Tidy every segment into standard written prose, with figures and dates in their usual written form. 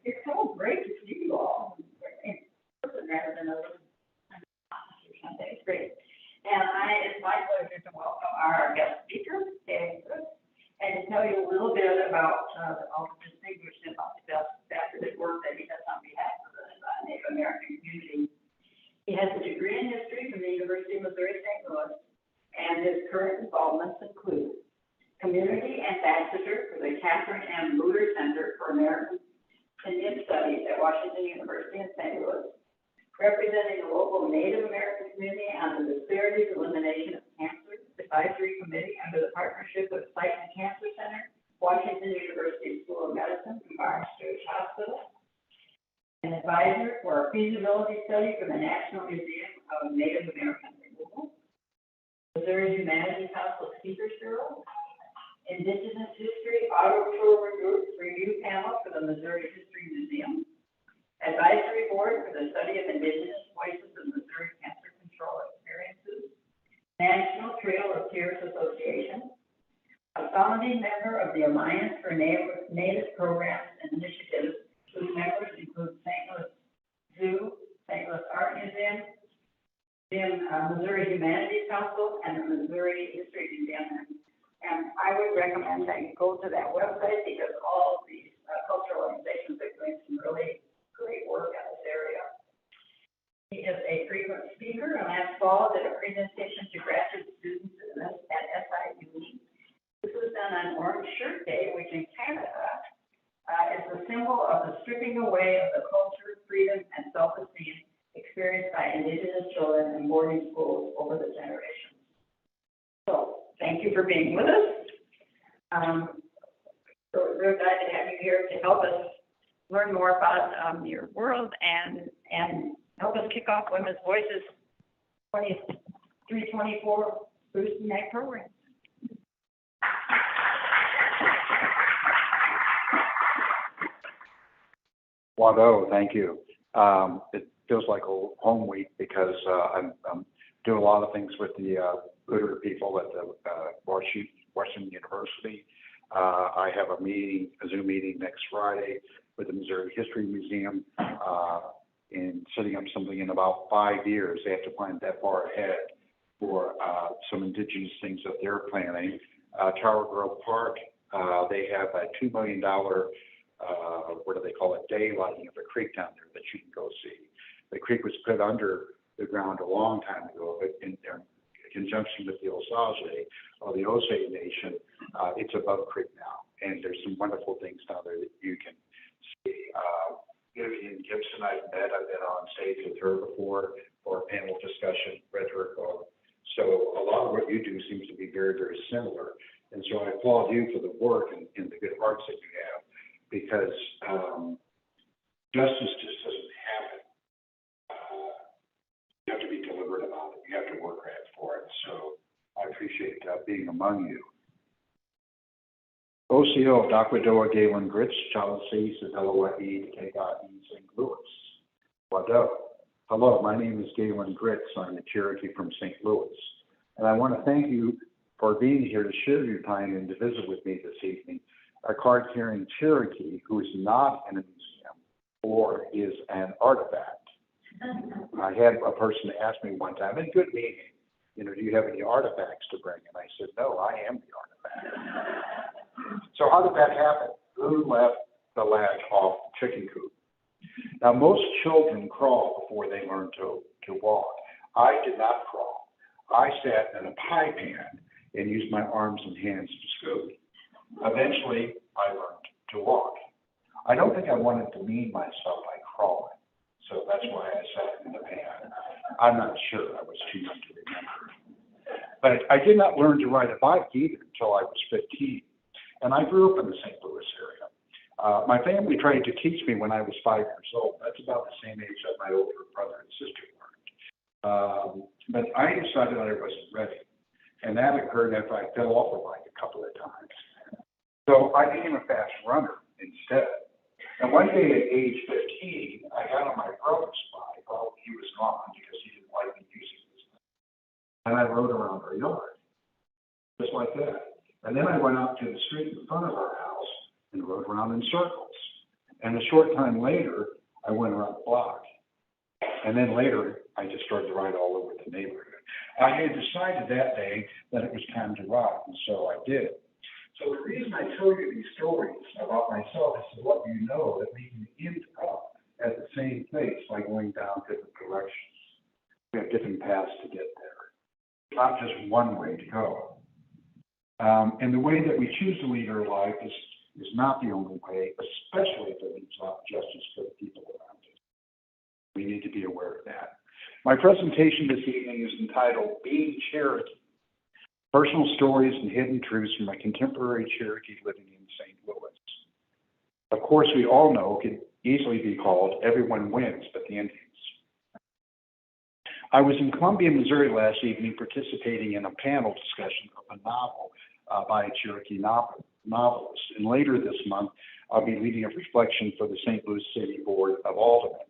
It's so great to see you all in person rather than over Sunday. It's great. And it's my pleasure to welcome our guest speaker, Galen Gritts, and to tell you a little bit about all the distinguished and multifaceted work that he does on behalf of the Native American community. He has a degree in history from the University of Missouri St. Louis, and his current involvements include Community Ambassador for the Kathryn M. Center for American Indian Studies at Washington University in St. Louis, representing the local Native American community on the Disparities Elimination of Cancer Advisory Committee under the partnership of Sept Cancer Center, Washington University School of Medicine, and Barnes Jewish Hospital, an advisor for a feasibility study for the National Museum of Native American Removal, Missouri Humanities Council Speakers Bureau, Indigenous History Auto Tour Review Panel for the Missouri History Museum, Advisory Board for the Study of Indigenous Voices in Missouri Cancer Control Experiences, National Trail of Tears Association, a founding member of the Alliance for Native Programs and Initiatives, whose members include St. Louis Zoo, St. Louis Art Museum, Missouri Humanities Council, and the Missouri History Museum. And I would recommend that you go to that website because all of these cultural organizations are doing some really great work in this area. He is a frequent speaker, and last fall did a presentation to graduate students at SIU. This was done on Orange Shirt Day, which in Canada is the symbol of the stripping away of the culture, freedom, and self-esteem experienced by Indigenous children in boarding schools over the generations. So, thank you for being with us. We're glad to have you here to help us learn more about your world and help us kick off Women's Voices 23-24 Boosting That program. Wado, thank you. It feels like a home week because I'm doing a lot of things with the Literate people at the Washington University. I have a Zoom meeting next Friday with the Missouri History Museum in setting up something in about 5 years. They have to plan that far ahead for some indigenous things that they're planning. Tower Grove Park, they have a $2 million, what do they call it, daylighting of a creek down there that you can go see. The creek was put under the ground a long time ago, but in conjunction with the Osage or the Osage Nation, it's above creek now, and there's some wonderful things down there that you can see. Vivian Gibson, I've met. I've been on stage with her before for a panel discussion, read her book. So a lot of what you do seems to be very, very similar, and so I applaud you for the work and the good hearts that you have, because justice just doesn't happen. You have to be deliberate about it. You have to work hard for it. So I appreciate being among you. OCO, Dakwadoa Galen Gritts, Chalice, L-O-I-E, K-I-E, St. Louis. Wado. Hello, my name is Galen Gritts. I'm a Cherokee from St. Louis. And I want to thank you for being here to share your time and to visit with me this evening. A card-carrying Cherokee who is not in a museum or is an artifact. I had a person ask me one time, in good meaning, do you have any artifacts to bring? And I said, no, I am the artifact. So how did that happen? Who left the latch off the chicken coop? Now, most children crawl before they learn to walk. I did not crawl. I sat in a pie pan and used my arms and hands to scoot. Eventually, I learned to walk. I don't think I wanted to mean myself by crawling, so that's why I sat in the pan. I'm not sure. I was too young to remember. But I did not learn to ride a bike either until I was 15. And I grew up in the St. Louis area. My family tried to teach me when I was 5 years old. That's about the same age that my older brother and sister learned. But I decided I wasn't ready. And that occurred after I fell off the bike a couple of times. So I became a fast runner instead. And one day at age 15, I got on my brother's bike. Well, he was gone because he didn't like me using this thing. And I rode around our yard, just like that. And then I went out to the street in front of our house and rode around in circles. And a short time later, I went around the block. And then later, I just started to ride all over the neighborhood. I had decided that day that it was time to ride, and so I did. So the reason I tell you these stories about myself is to let you know that we can end up at the same place by going down different directions. We have different paths to get there. Not just one way to go. And the way that we choose to lead our life is not the only way, especially if it leads out justice for the people around us. We need to be aware of that. My presentation this evening is entitled Being Cherokee, Personal Stories and Hidden Truths from a Contemporary Cherokee Living in St. Louis. Of course, we all know it could easily be called Everyone Wins But the Indians. I was in Columbia, Missouri last evening participating in a panel discussion of a novel by a Cherokee novelist. And later this month, I'll be leading a reflection for the St. Louis City Board of Aldermen.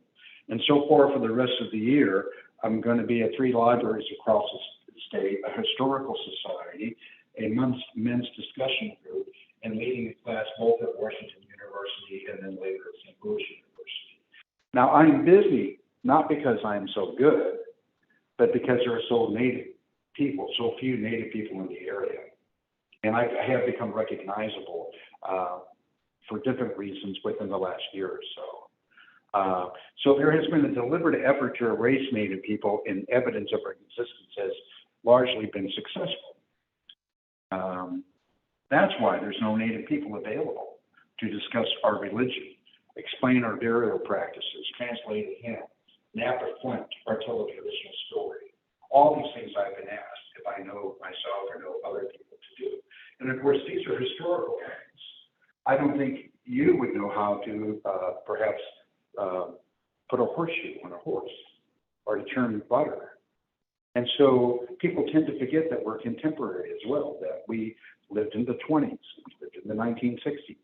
And so far for the rest of the year, I'm going to be at 3 libraries across the state, a historical society, a men's discussion group, and leading a class both at Washington University and then later at St. Louis University. Now, I'm busy not because I'm so good, but because there are so few Native people in the area. And I have become recognizable for different reasons within the last year or so. So there has been a deliberate effort to erase Native people, and evidence of our existence has largely been successful. That's why there's no Native people available to discuss our religion, explain our burial practices, translate a hymn, Napa Flint, or tell a traditional story. All these things I've been asked if I know myself or know other people to do. And of course, these are historical things. I don't think you would know how to perhaps put a horseshoe on a horse or to churn butter. And so people tend to forget that we're contemporary as well, that we lived in the 20s, we lived in the 1960s,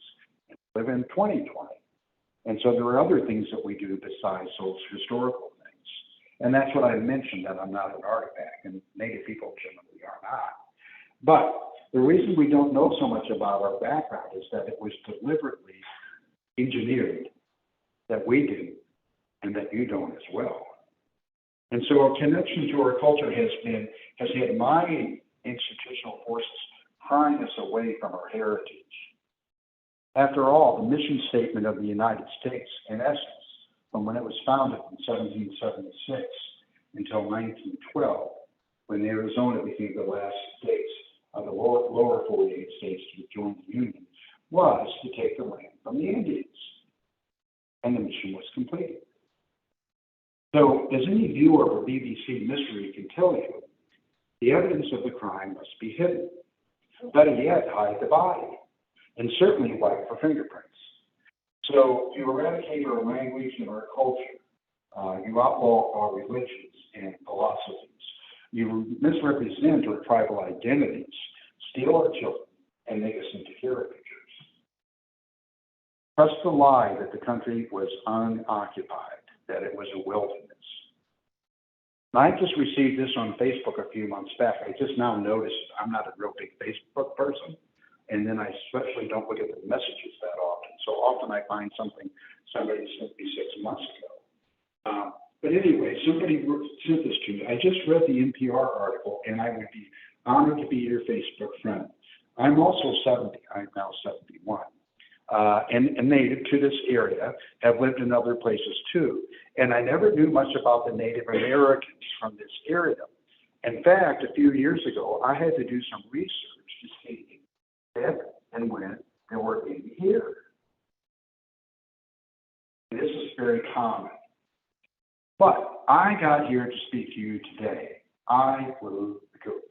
and live in 2020. And so there are other things that we do besides those historical things. And that's what I mentioned, that I'm not an artifact, and Native people generally are not. But the reason we don't know so much about our background is that it was deliberately engineered that we do and that you don't as well. And so our connection to our culture has had my institutional forces prying us away from our heritage. After all, the mission statement of the United States, in essence, from when it was founded in 1776 until 1912, when Arizona became the last states of the lower 48 states to join the Union, was to take the land from the Indians. And the mission was completed. So, as any viewer of a BBC mystery can tell you, the evidence of the crime must be hidden. Better yet, hide the body, and certainly wipe for fingerprints. So, you eradicate our language and our culture. You outlaw our religions and philosophies. You misrepresent our tribal identities, steal our children, and make us into caricatures. Trust the lie that the country was unoccupied, that it was a wilderness. And I just received this on Facebook a few months back. I just now noticed I'm not a real big Facebook person, and then I especially don't look at the messages that often. So often I find something somebody sent me 6 months ago. But anyway, somebody sent this to me. I just read the NPR article, and I would be honored to be your Facebook friend. I'm also 70. I'm now 71. And native to this area, have lived in other places too. And I never knew much about the Native Americans from this area. In fact, a few years ago, I had to do some research to see if and when they were in here. And this is very common. But I got here to speak to you today. I flew the coop.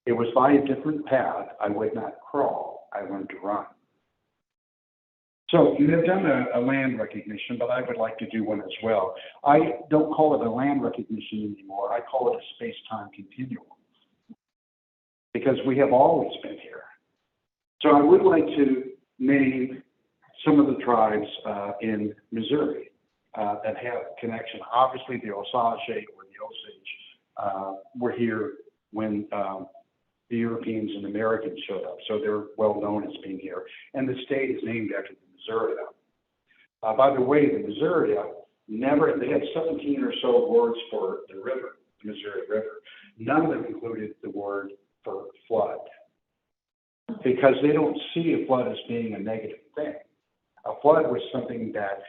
It was by a different path. I would not crawl. I learned to run. So you have done a land recognition, but I would like to do one as well. I don't call it a land recognition anymore. I call it a space-time continuum, because we have always been here. So I would like to name some of the tribes in Missouri that have connection. Obviously, the Osage or the Osage were here when the Europeans and Americans showed up. So they're well known as being here. And the state is named after the Missouri. By the way, the Missouri they had 17 or so words for the river, the Missouri River. None of them included the word for flood, because they don't see a flood as being a negative thing. A flood was something that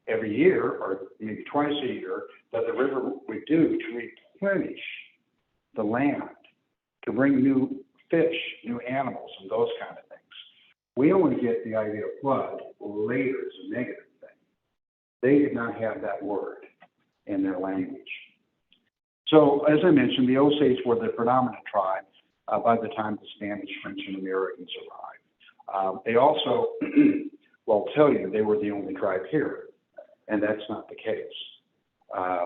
every year, or maybe twice a year, that the river would do to replenish the land, to bring new fish, new animals, and those kind of things. We only get the idea of flood later as a negative thing. They did not have that word in their language. So, as I mentioned, the Osage were the predominant tribe by the time the Spanish, French, and Americans arrived. They also, well, tell you they were the only tribe here, and that's not the case.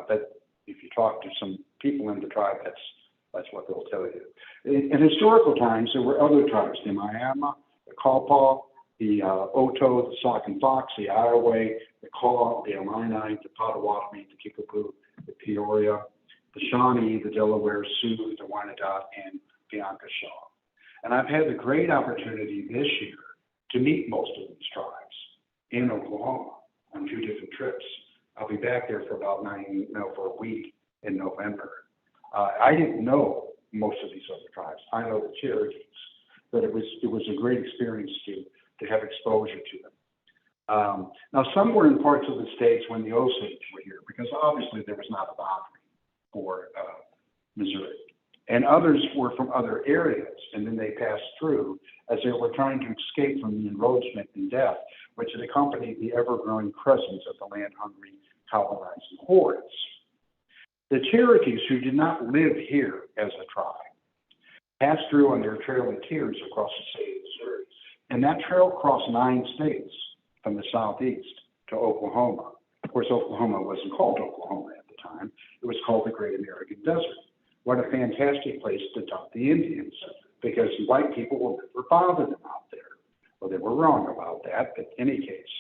But if you talk to some people in the tribe, that's what they'll tell you. In historical times, there were other tribes: the Miami, the Kaupaw, the Oto, the Sauk and Fox, the Iowa, the Kaw, the Illini, the Potawatomi, the Kickapoo, the Peoria, the Shawnee, the Delaware, Sioux, the Wyandot, and Bianca Shaw. And I've had the great opportunity this year to meet most of these tribes in Oklahoma on 2 different trips. I'll be back there for about for a week in November. I didn't know most of these other tribes. I know the Cherokees, but it was a great experience to have exposure to them. Now, some were in parts of the states when the Osage were here, because obviously there was not a boundary for Missouri. And others were from other areas, and then they passed through as they were trying to escape from the enroachment and death, which had accompanied the ever-growing presence of the land-hungry colonizing hordes. The Cherokees, who did not live here as a tribe, passed through on their Trail of Tears across the state of Missouri, and that trail crossed 9 states from the southeast to Oklahoma. Of course, Oklahoma wasn't called Oklahoma at the time. It was called the Great American Desert. What a fantastic place to dump the Indians, because white people will never bother them out there. Well, they were wrong about that, but in any case.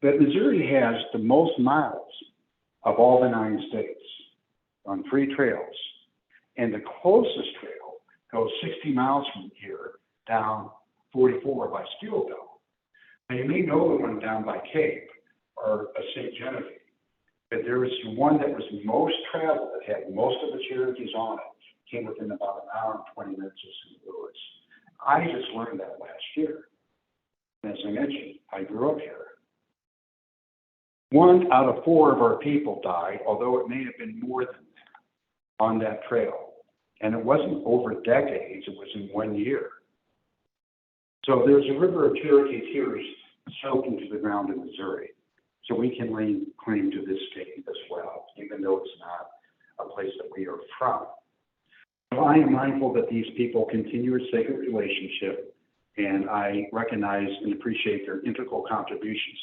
But Missouri has the most miles of all the 9 states on 3 trails, and the closest trail goes 60 miles from here down 44 by Steelville. Now, you may know the one down by Cape or St. Genevieve, but there was one that was most traveled, that had most of the Cherokees on it, came within about an hour and 20 minutes of St. Louis. I just learned that last year. And as I mentioned, I grew up here. 1 out of 4 of our people died, although it may have been more than that, on that trail. And it wasn't over decades, it was in 1 year. So there's a river of Cherokee tears soaked into the ground in Missouri. So we can lay claim to this state as well, even though it's not a place that we are from. So I am mindful that these people continue a sacred relationship, and I recognize and appreciate their integral contributions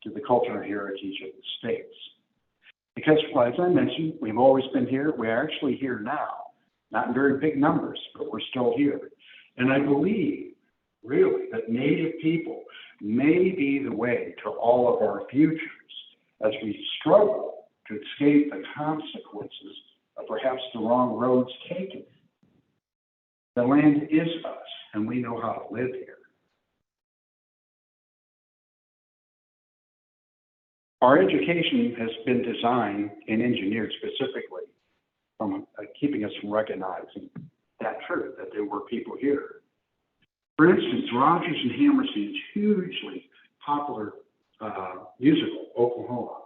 to the cultural heritage of the states. Because, well, as I mentioned, we've always been here. We're actually here now, not in very big numbers, but we're still here. And I believe, really, that Native people may be the way to all of our futures as we struggle to escape the consequences of perhaps the wrong roads taken. The land is us, and we know how to live here. Our education has been designed and engineered specifically from keeping us from recognizing that truth, that there were people here. For instance, Rodgers and Hammerstein's hugely popular musical, Oklahoma,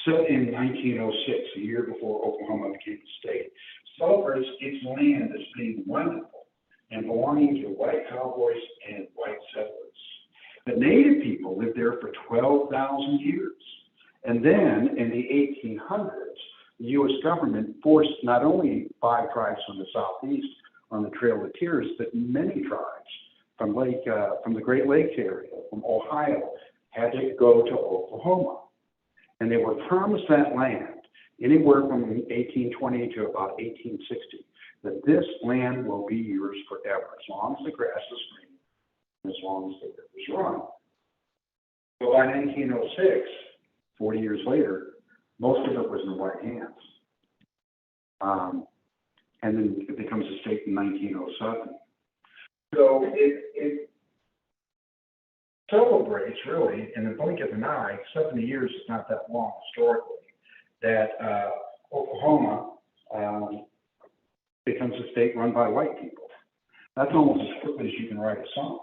set in 1906, a year before Oklahoma became a state, celebrates its land as being wonderful and belonging to white cowboys and white settlers. The Native people lived there for 12,000 years. And then in the 1800s, the U.S. government forced not only 5 tribes from the southeast on the Trail of Tears, but many tribes from the Great Lakes area, from Ohio, had to go to Oklahoma. And they were promised that land anywhere from 1820 to about 1860, that this land will be yours forever, as long as the grass is green, and as long as the river is running. So by 1906, 40 years later, most of it was in white hands. And then it becomes a state in 1907. So it celebrates, really, in the blink of an eye, 70 years is not that long historically, that Oklahoma becomes a state run by white people. That's almost as quickly as you can write a song.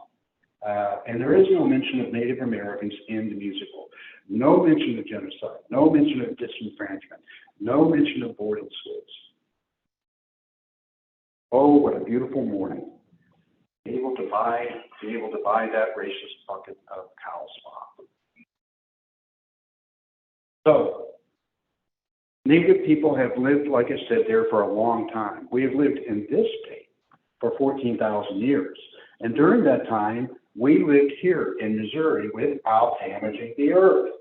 And there is no mention of Native Americans in the musical. No mention of genocide. No mention of disenfranchisement. No mention of boarding schools. Oh, what a beautiful morning. Be able to buy that racist bucket of cow slop. So, Native people have lived, like I said, there for a long time. We have lived in this state for 14,000 years. And during that time, we lived here in Missouri without damaging the earth.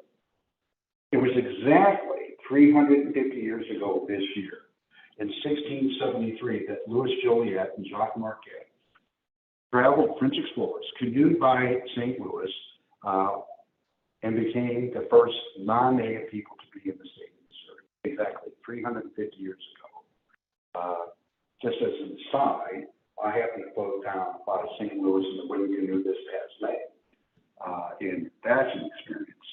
It was exactly 350 years ago this year, in 1673, that Louis Joliet and Jacques Marquette traveled, French explorers, canoed by St. Louis, and became the first non-native people to be in the state of Missouri, exactly 350 years ago. Just as an aside, I happened to float down by St. Louis in the wooden canoe this past May, that's an experience.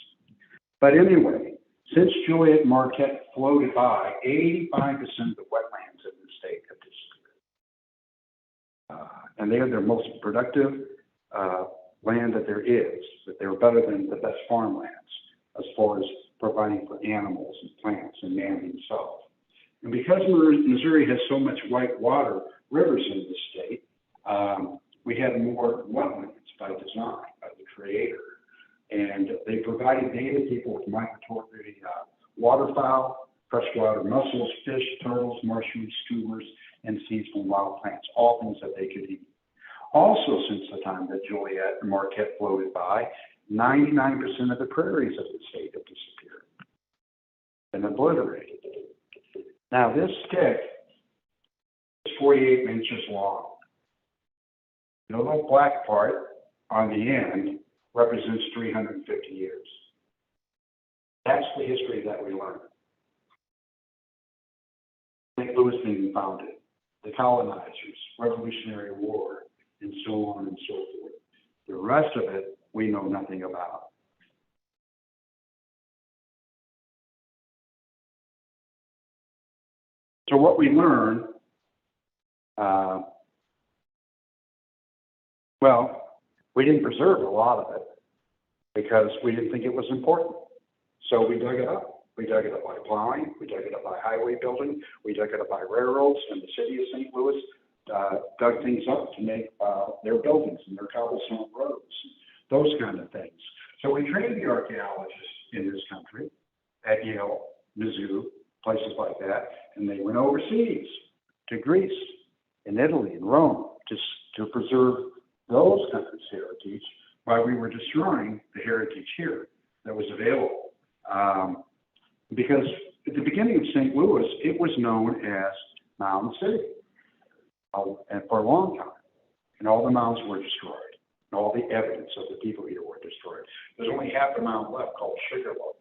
But anyway, since Joliet and Marquette floated by, 85% of the wetlands in the state have disappeared. And they are their most productive land that there is, that they're better than the best farmlands as far as providing for animals and plants and man himself. And because Missouri has so much white water rivers in the state, we have more wetlands by design, by the Creator. And they provided native people with migratory waterfowl, freshwater mussels, fish, turtles, mushrooms, tubers, and seeds from wild plants, all things that they could eat. Also, since the time that Joliet and Marquette floated by, 99% of the prairies of the state have disappeared and obliterated. Now, this stick is 48 inches long. The little black part on the end represents 350 years. That's the history that we learned. St. Louis being founded, the colonizers, Revolutionary War, and so on and so forth. The rest of it, we know nothing about. So what we learned, we didn't preserve a lot of it because we didn't think it was important. So we dug it up. We dug it up by plowing. We dug it up by highway building. We dug it up by railroads, and the city of St. Louis dug things up to make their buildings and their cobblestone roads, those kind of things. So we trained the archaeologists in this country at Yale, Mizzou, places like that, and they went overseas to Greece and Italy and Rome to preserve those countries' heritage while we were destroying the heritage here that was available. Because at the beginning of St. Louis, it was known as Mound City, and for a long time. And all the mounds were destroyed. And all the evidence of the people here were destroyed. There's only half the mound left called Sugarloaf,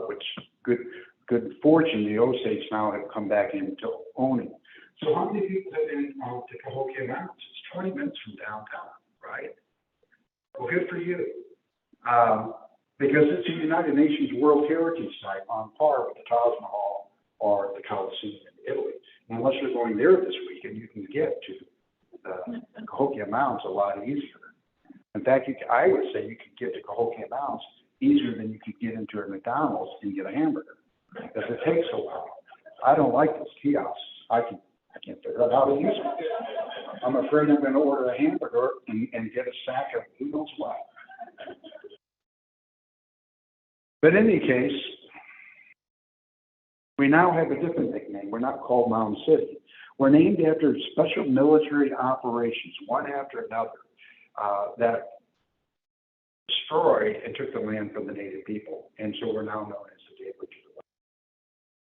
which good fortune the Osage now have come back into owning. So how many people have been to Cahokia Mountains? It's 20 minutes from downtown, right? Well, good for you. Because it's a United Nations World Heritage Site on par with the Taj Mahal or the Colosseum in Italy. And unless you're going there this weekend, you can get to the Cahokia Mountains a lot easier. In fact, I would say you could get to Cahokia Mountains easier than you could get into a McDonald's and get a hamburger, because it takes a while. I don't like those kiosks. I can't figure out how to use them. I'm afraid I'm going to order a hamburger and get a sack of who knows what. But in any case, we now have a different nickname. We're not called Mound City. We're named after special military operations, one after another, that destroyed and took the land from the native people. And so we're now known as the Gateway to the West.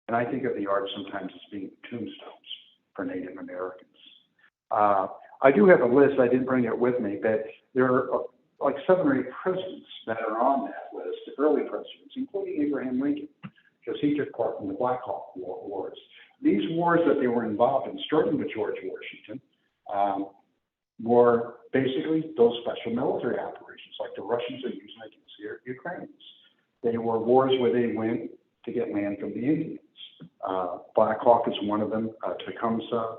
And I think of the art sometimes as being tombstones for Native Americans. I do have a list. I didn't bring it with me, but there are like 7 or 8 presidents that are on that list, early presidents, including Abraham Lincoln, because he took part in the Black Hawk Wars. These wars that they were involved in, starting with George Washington, were basically those special military operations. operations, like the Russians are using against the Ukrainians. They were wars where they went to get land from the Indians. Black Hawk is one of them, Tecumseh,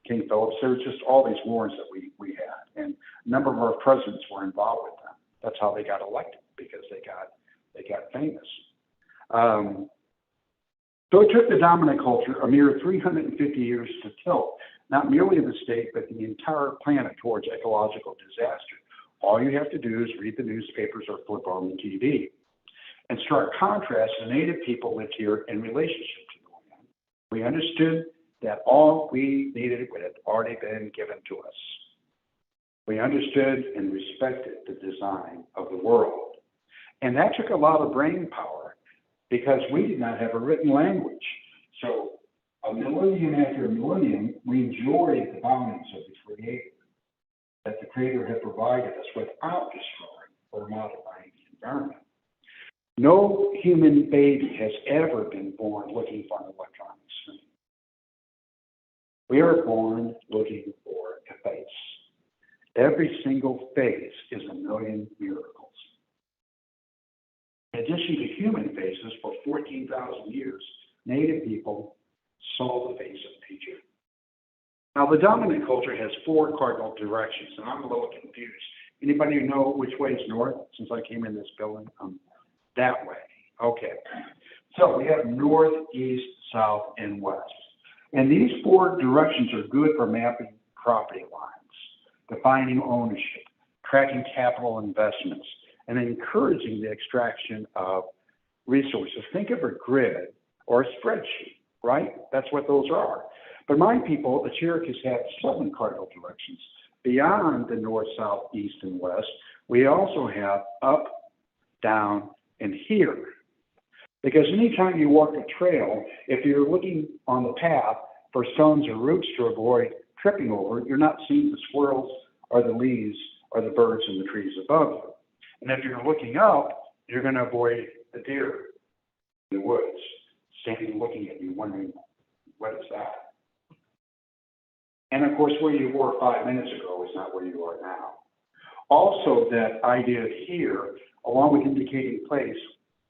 King Phillips. There was just all these wars that we had, and a number of our presidents were involved with them. That's how they got elected, because they got famous. So it took the dominant culture a mere 350 years to tilt not merely the state, but the entire planet towards ecological disaster. All you have to do is read the newspapers or flip on the TV. In stark contrast, the native people lived here in relationship to the land. We understood that all we needed had already been given to us. We understood and respected the design of the world. And that took a lot of brain power, because we did not have a written language. So a millennium after a millennium, we enjoyed the bounties of the Creator, that the Creator had provided us without destroying or modifying the environment. No human baby has ever been born looking for an electronic screen. We are born looking for a face. Every single face is a million miracles. In addition to human faces, for 14,000 years, native people saw the face of nature. Now, the dominant culture has 4 cardinal directions, and I'm a little confused. Anybody know which way is north since I came in this building? That way. Okay. So we have north, east, south, and west. And these 4 directions are good for mapping property lines, defining ownership, tracking capital investments, and encouraging the extraction of resources. Think of a grid or a spreadsheet, right? That's what those are. But my people, the Cherokees, have 7 cardinal directions. Beyond the north, south, east, and west, we also have up, down, and here. Because anytime you walk a trail, if you're looking on the path for stones or roots to avoid tripping over, you're not seeing the squirrels or the leaves or the birds in the trees above you. And if you're looking up, you're going to avoid the deer in the woods, standing looking at you, wondering, what is that? And of course, where you were 5 minutes ago is not where you are now. Also, that idea here, along with indicating place,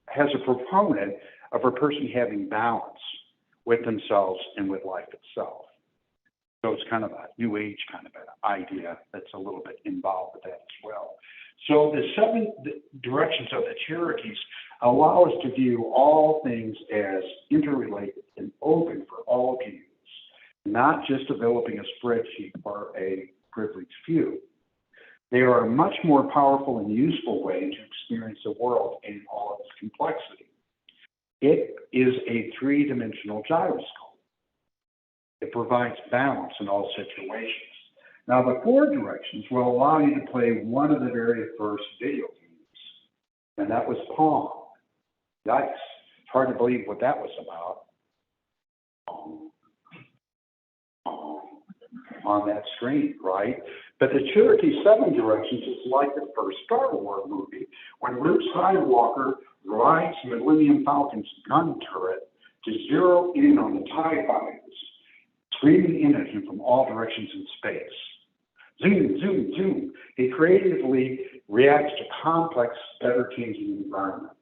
has a proponent of a person having balance with themselves and with life itself. So it's kind of a new age kind of an idea that's a little bit involved with that as well. So the 7 directions of the Cherokees allow us to view all things as interrelated and open for all to use, not just developing a spreadsheet for a privileged few. They are a much more powerful and useful way to experience the world in all of its complexity. It is a 3-dimensional gyroscope. It provides balance in all situations. Now, the 4 directions will allow you to play one of the very first video games, and that was Pong. Yikes. It's hard to believe what that was about. On that screen, right? But the Cherokee 7 directions is like the first Star Wars movie, when Luke Skywalker rides Millennium Falcon's gun turret to zero in on the TIE fighters, screaming in at him from all directions in space. Zoom, zoom, zoom. He creatively reacts to complex, ever-changing environment.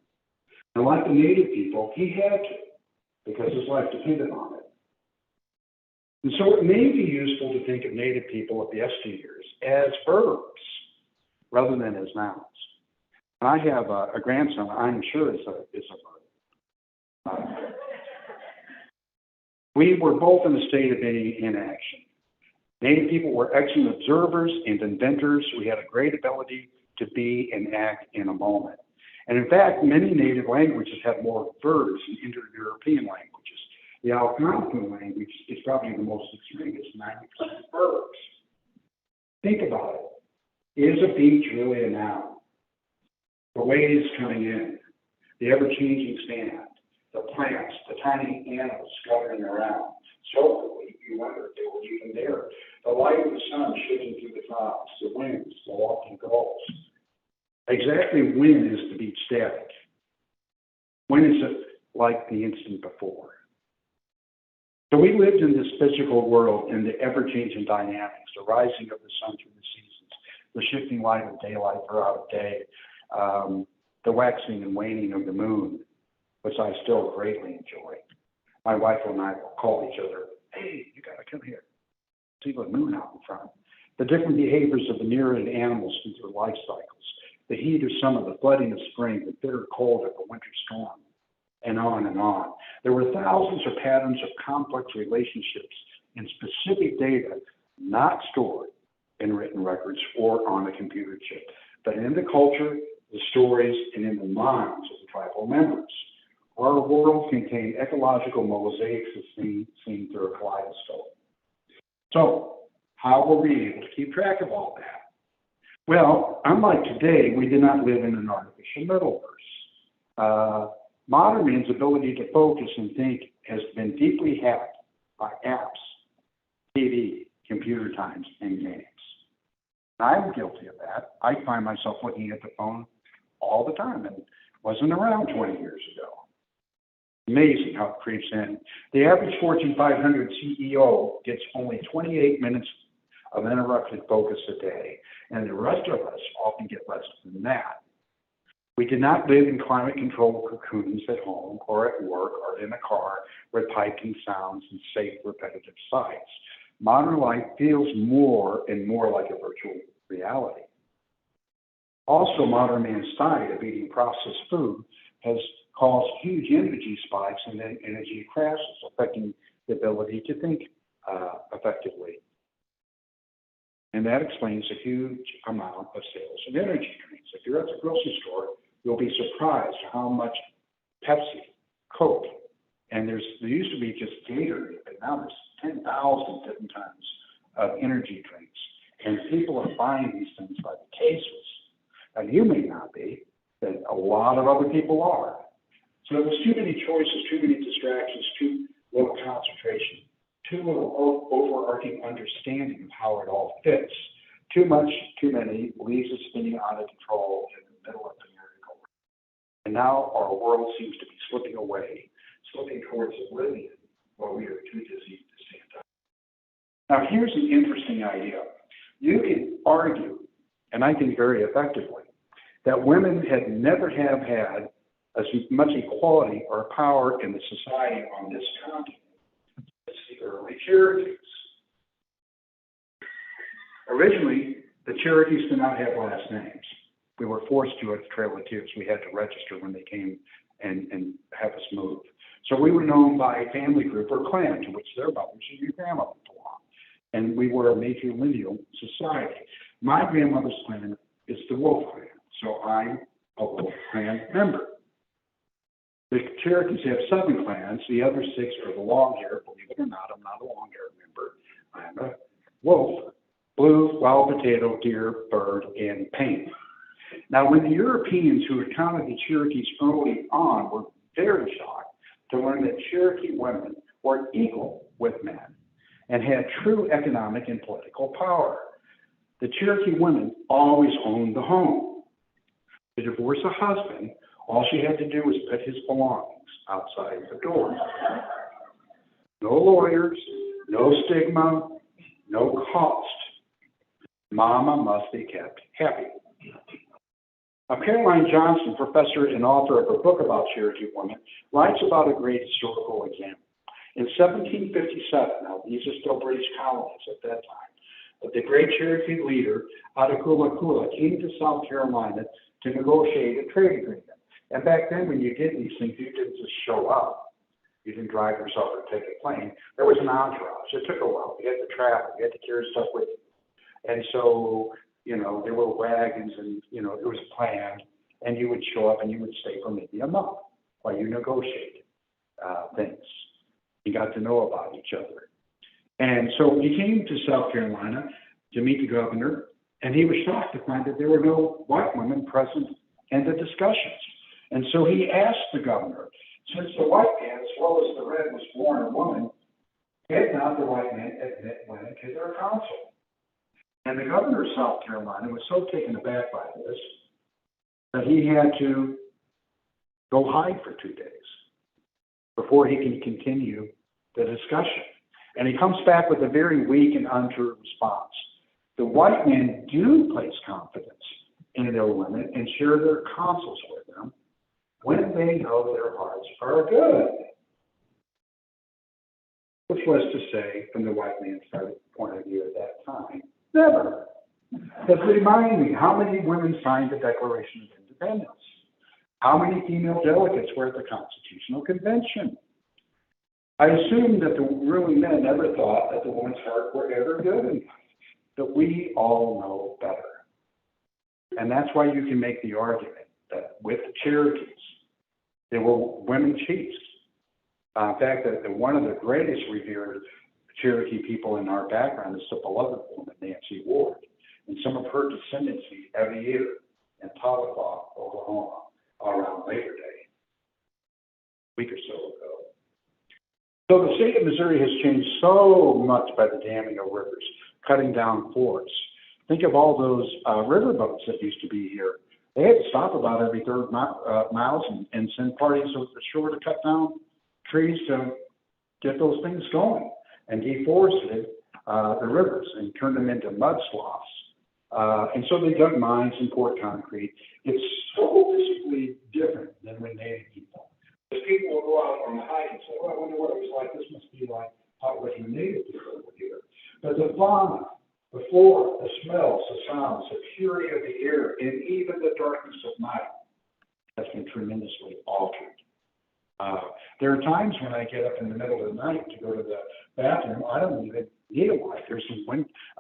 And like the native people, he had to, because his life depended on it. And so it may be useful to think of native people of the yesteryears as verbs rather than as nouns. I have a grandson, I'm sure is a verb. We were both in a state of inaction. Native people were excellent observers and inventors. We had a great ability to be and act in a moment. And in fact, many native languages have more verbs than Indo-European languages. The Algonquin language is probably the most extreme. It's 90% verbs. Think about it. Is a beach really a noun? The waves coming in, the ever-changing sand, the plants, the tiny animals scuttering around. So you wonder if they were even there. The light of the sun shooting through the clouds, the winds, the lofty gulls. Exactly when is the beach static? When is it like the instant before? So we lived in this physical world in the ever-changing dynamics, the rising of the sun through the seasons, the shifting light of daylight throughout the day, the waxing and waning of the moon, which I still greatly enjoy. My wife and I will call each other, hey, you got to come here, see the moon out in front. The different behaviors of the myriad animals through their life cycles, the heat of summer, the flooding of spring, the bitter cold of the winter storm, and on and on. There were thousands of patterns of complex relationships in specific data not stored in written records or on a computer chip, but in the culture, the stories, and in the minds of the tribal members. Our world contained ecological mosaics as seen through a kaleidoscope. So, how were we able to keep track of all that? Well, unlike today, we did not live in an artificial metaverse. Modern man's ability to focus and think has been deeply hacked by apps, TV, computer times, and games. I'm guilty of that. I find myself looking at the phone all the time and wasn't around 20 years ago. Amazing how it creeps in. The average Fortune 500 CEO gets only 28 minutes of uninterrupted focus a day, and the rest of us often get less than that. We did not live in climate-controlled cocoons at home or at work or in a car with piping sounds and safe, repetitive sights. Modern life feels more and more like a virtual reality. Also, modern man's diet of eating processed food has caused huge energy spikes and then energy crashes, affecting the ability to think effectively. And that explains a huge amount of sales of energy drinks. If you're at the grocery store, you'll be surprised how much Pepsi, Coke, and there used to be just Gatorade, but now there's 10,000 different types of energy drinks. And people are buying these things by the cases. And you may not be, but a lot of other people are. So there's too many choices, too many distractions, too little concentration, too little overarching understanding of how it all fits. Too much, too many leaves us spinning out of control in the middle of the merry-go-round. And now our world seems to be slipping away, slipping towards oblivion, while we are too dizzy to stand up. Now here's an interesting idea. You can argue, and I think very effectively, that women never have had as much equality or power in the society on this continent as the early Cherokees. Originally, the Cherokees did not have last names. We were forced to at the Trail of Tears. We had to register when they came and have us move. So we were known by family group or clan to which their mothers and your grandmother belonged. And we were a matrilineal society. My grandmother's clan is the Wolf clan, so I'm a Wolf clan member. The Cherokees have 7 clans. The other 6 are the long-haired. Believe it or not, I'm not a long-haired member. I'm a wolf, blue, wild potato, deer, bird, and pain. Now, when the Europeans who encountered the Cherokees early on were very shocked to learn that Cherokee women were equal with men and had true economic and political power. The Cherokee women always owned the home. To divorce a husband, all she had to do was put his belongings outside the door. No lawyers, no stigma, no cost. Mama must be kept happy. Now, Caroline Johnson, professor and author of a book about Cherokee women, writes about a great historical example. In 1757, now these are still British colonies at that time, but the great Cherokee leader, Kula came to South Carolina to negotiate a trade agreement. And back then, when you did these things, you didn't just show up. You didn't drive yourself or take a plane. There was an entourage. It took a while. You had to travel. You had to carry stuff with you. And so, there were wagons and, it was planned. And you would show up and you would stay for maybe a month while you negotiated things. You got to know about each other. And so he came to South Carolina to meet the governor, and he was shocked to find that there were no white women present in the discussions. And so he asked the governor, since the white man, as well as the red, was born a woman, did not the white man admit women to their council? And the governor of South Carolina was so taken aback by this that he had to go hide for 2 days before he can continue the discussion. And he comes back with a very weak and untrue response. The white men do place confidence in their women and share their counsels with them when they know their hearts are good. Which was to say, from the white man's point of view at that time, never. But remind me, how many women signed the Declaration of Independence? How many female delegates were at the Constitutional Convention? I assume that the ruling men never thought that the woman's heart were ever good enough. But we all know better. And that's why you can make the argument that with the Cherokees, there were women chiefs. In fact, that one of the greatest revered Cherokee people in our background is the beloved woman, Nancy Ward. And some of her descendants meet every year in Tahlequah, Oklahoma, around Labor Day, a week or so ago. So the state of Missouri has changed so much by the damming of rivers, cutting down forests. Think of all those riverboats that used to be here. They had to stop about every third miles and send parties to the shore to cut down trees to get those things going, and deforested the rivers and turned them into mud sloughs. And so they dug mines and poured concrete. It's so visibly different than when Native people. Because people will go out on the hike and say, well, I wonder what it was like. This must be like how it was when Native people were here. But the fauna, the flora, the smells, the sounds, the purity of the air, and even the darkness of night has been tremendously altered. There are times when I get up in the middle of the night to go to the bathroom, I don't even need a light. There's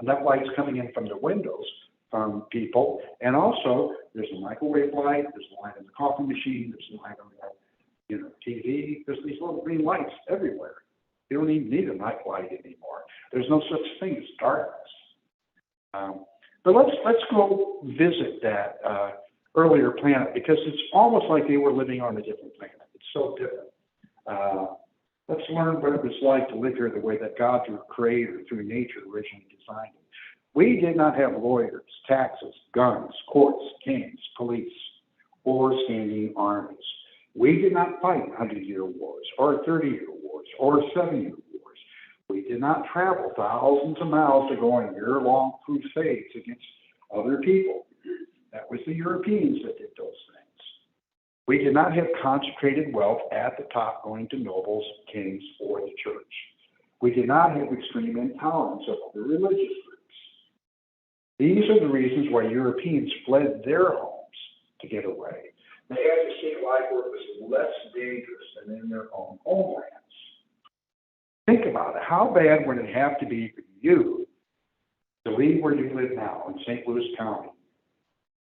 enough lights coming in from the windows from people, and also there's a microwave light, there's a light in the coffee machine, there's a light on the TV. There's these little green lights everywhere. You don't even need a night light anymore. There's no such thing as darkness. But let's go visit that earlier planet, because it's almost like they were living on a different planet. It's so different. Let's learn what it was like to live here the way that God, through Creator, through nature, originally designed it. We did not have lawyers, taxes, guns, courts, kings, police, or standing armies. We did not fight 100-year wars, or 30-year wars, or 7-year wars. We did not travel thousands of miles to go on year-long crusades against other people. That was the Europeans that did those things. We did not have concentrated wealth at the top going to nobles, kings, or the church. We did not have extreme intolerance of other religious groups. These are the reasons why Europeans fled their homes to get away. They had to see life where it was less dangerous than in their own homelands. Think about it. How bad would it have to be for you to leave where you live now in St. Louis County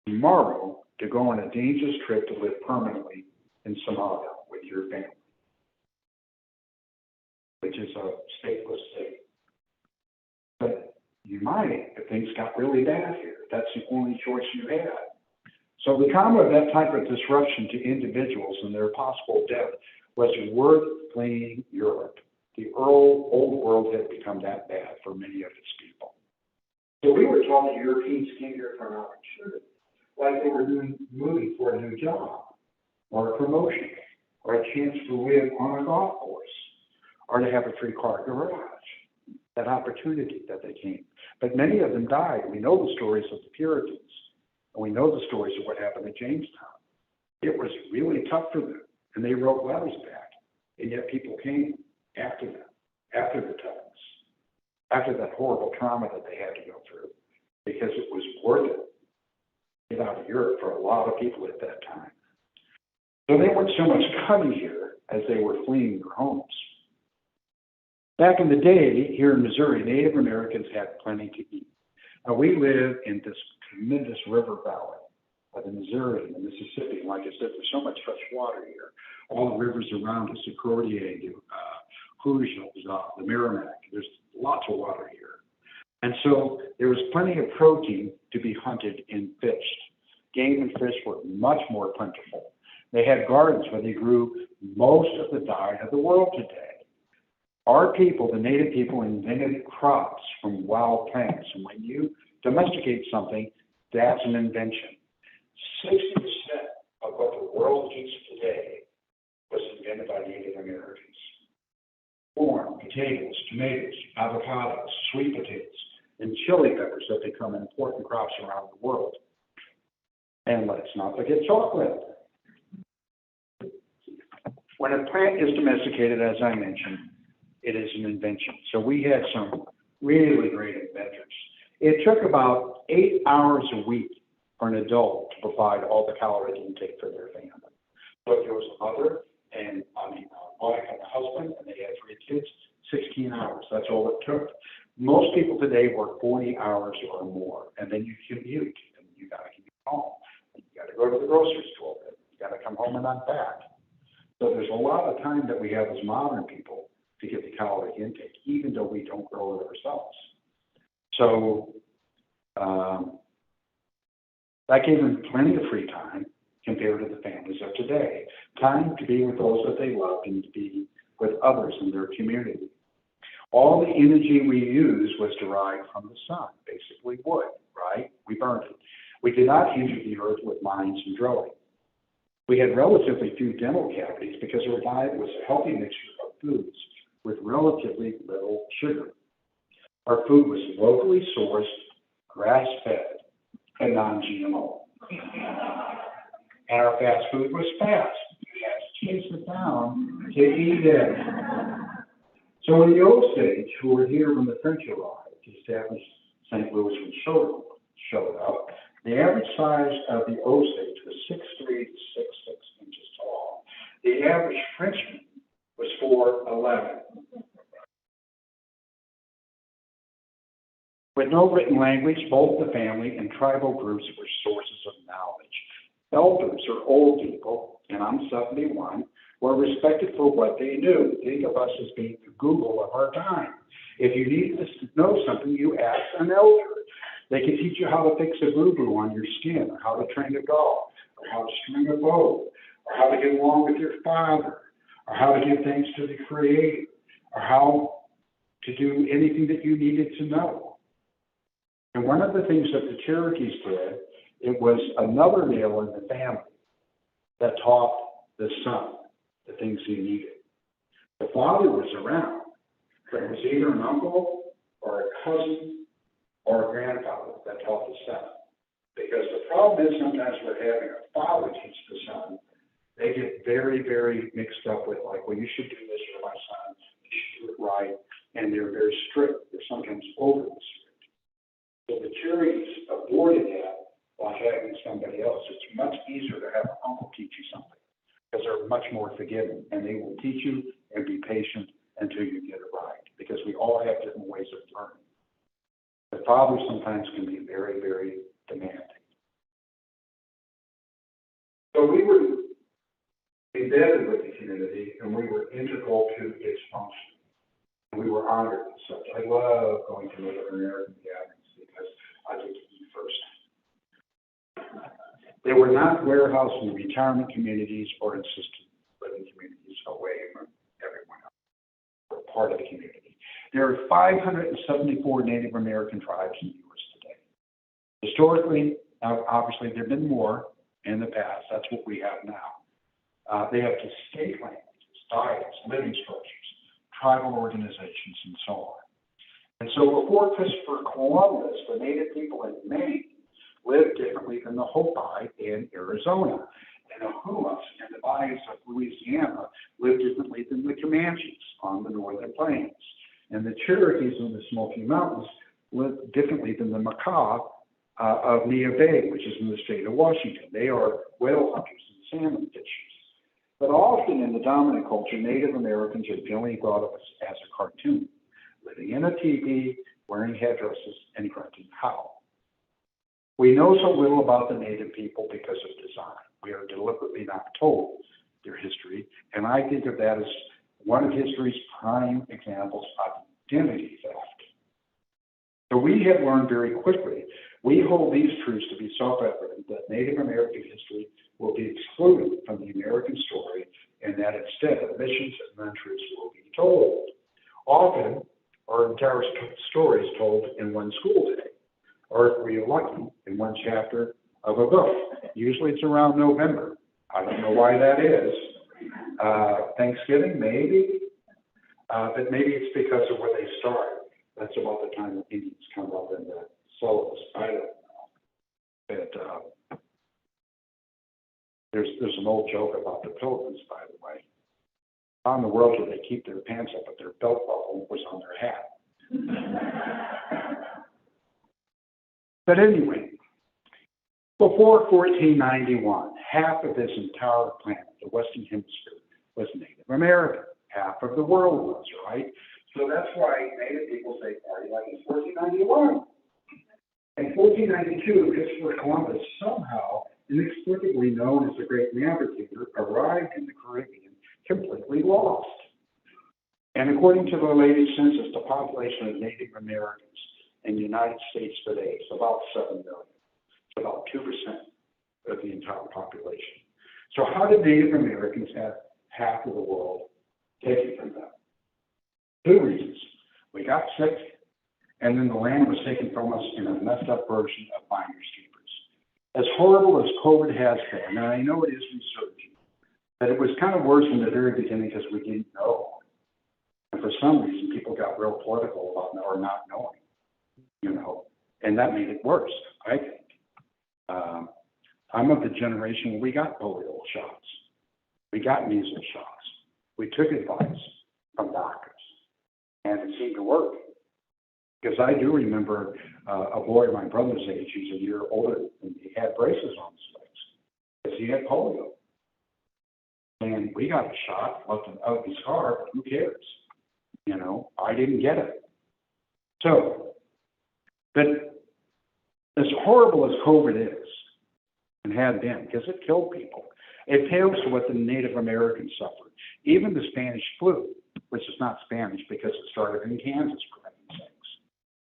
tomorrow to go on a dangerous trip to live permanently in Somalia with your family, which is a stateless state? But you might, if things got really bad here. That's the only choice you had. So the combo of that type of disruption to individuals and their possible death was worth fleeing Europe. The old world had become that bad for many of its people. So we were told that Europeans came here for an opportunity, like they were moving for a new job, or a promotion, or a chance to live on a golf course, or to have a three-car garage. That opportunity that they came. But many of them died. We know the stories of the Puritans, and we know the stories of what happened at Jamestown. It was really tough for them, and they wrote letters back, and yet people came after them, after the times, after that horrible trauma that they had to go through, because it was worth it to get out of Europe for a lot of people at that time. So they weren't so much coming here as they were fleeing their homes. Back in the day, here in Missouri, Native Americans had plenty to eat. Now, we live in this tremendous river valley of the Missouri and the Mississippi. And like I said, there's so much fresh water here. All the rivers around us, the Cordier, the Hoosiers, the Merrimack, there's lots of water here. And so there was plenty of protein to be hunted and fished. Game and fish were much more plentiful. They had gardens where they grew most of the diet of the world today. Our people, the native people, invented crops from wild plants. And when you domesticate something, that's an invention. 60% of what the world eats today was invented by Native Americans. Corn, potatoes, tomatoes, avocados, sweet potatoes. and chili peppers that become important crops around the world. And let's not forget chocolate. When a plant is domesticated, as I mentioned, it is an invention. So we had some really great inventors. It took about 8 hours a week for an adult to provide all the calorie intake for their family. So if there was a mother and a wife and a husband, and they had 3 kids, 16 hours. That's all it took. Most people today work 40 hours or more, and then you commute, and you got to commute home. And you got to go to the grocery store. You got to come home and unpack. So there's a lot of time that we have as modern people to get the calorie intake, even though we don't grow it ourselves. So that gave them plenty of free time compared to the families of today. Time to be with those that they loved and to be with others in their community. All the energy we used was derived from the sun, basically wood, right? We burned it. We did not enter the earth with mines and drilling. We had relatively few dental cavities because our diet was a healthy mixture of foods with relatively little sugar. Our food was locally sourced, grass-fed, and non-GMO. And our fast food was fast. You had to chase it down to eat it. So in the Osage, who were here when the French arrived to establish St. Louis when showed up, the average size of the Osage was 6'3" to 6'6" inches tall. The average Frenchman was 4'11". With no written language, both the family and tribal groups were sources of knowledge. Elders, or old people, and I'm 71, were respected for what they knew. Think of us as being the Google of our time. If you need to know something, you ask an elder. They can teach you how to fix a boo-boo on your skin, or how to train a dog, or how to string a bow, or how to get along with your father, or how to give thanks to the Creator, or how to do anything that you needed to know. And one of the things that the Cherokees did, it was another male in the family that taught the son the things he needed. The father was around, but it was either an uncle or a cousin or a grandfather that taught the son. Because the problem is sometimes we're having a father teach the son. They get very, very mixed up with like, well, you should do this, you're my son, you should do it right, and they're very strict. They're sometimes overly strict. So the Cherokees avoided that by having somebody else. It's much easier to have an uncle teach you something because they're much more forgiving, and they will teach you and be patient until you get it right, because we all have different ways of learning. The fathers sometimes can be very, very demanding. So we were embedded with the community, and we were integral to its function. And we were honored and such. I love going to Native American gatherings because I get to eat first. They were not warehouse and retirement communities or assisted living communities away from everyone else. They were part of the community. There are 574 Native American tribes in the U.S. today. Historically, obviously, there have been more in the past. That's what we have now. They have distinct languages, diets, living structures, tribal organizations, and so on. And so before Christopher Columbus, the Native people in Maine lived differently than the Hopi in Arizona. And the Humas and the Bayous of Louisiana lived differently than the Comanches on the northern plains. And the Cherokees in the Smoky Mountains lived differently than the Makah of Neah Bay, which is in the state of Washington. They are whale hunters and salmon fishers. But often in the dominant culture, Native Americans are generally thought of as a cartoon, living in a teepee, wearing headdresses, and grunting how. We know so little about the Native people because of design. We are deliberately not told their history, and I think of that as one of history's prime examples of identity theft. So we have learned very quickly. We hold these truths to be self-evident that Native American history will be excluded from the American story, and that instead omissions and untruths will be told. Often, our entire story is told in one school day, or if we're lucky, in one chapter of a book. Usually it's around November. I don't know why that is. Thanksgiving, maybe. But maybe it's because of where they started. That's about the time the Indians come up and sell us. I don't know. But there's an old joke about the Pilgrims, by the way. How in the world do they keep their pants up, but their belt buckle was on their hat? But anyway, before 1491, half of this entire planet, the Western Hemisphere, was Native American. Half of the world was, right? So that's why Native people say party like it's 1491. In 1492, Christopher Columbus, somehow inexplicably known as the Great Navigator, arrived in the Caribbean completely lost. And according to the latest census, the population of Native Americans in the United States today is about 7 million. It's about 2% of the entire population. So how did Native Americans have half of the world taken from them? 2 reasons. We got sick, and then the land was taken from us in a messed up version of finders keepers. As horrible as COVID has been, and I know it is resurging, but it was kind of worse in the very beginning because we didn't know. And for some reason, people got real political about or not knowing, you know, and that made it worse, I think. I'm of the generation where we got polio shots. We got measles shots. We took advice from doctors, and it seemed to work. Because I do remember a boy my brother's age, he's a year older, and he had braces on his legs because he had polio. And we got a shot, left him out of his car, but who cares? You know, I didn't get it. So, but as horrible as COVID is, and had been, because it killed people, it pales to what the Native Americans suffered. Even the Spanish flu, which is not Spanish because it started in Kansas, for heaven's sakes,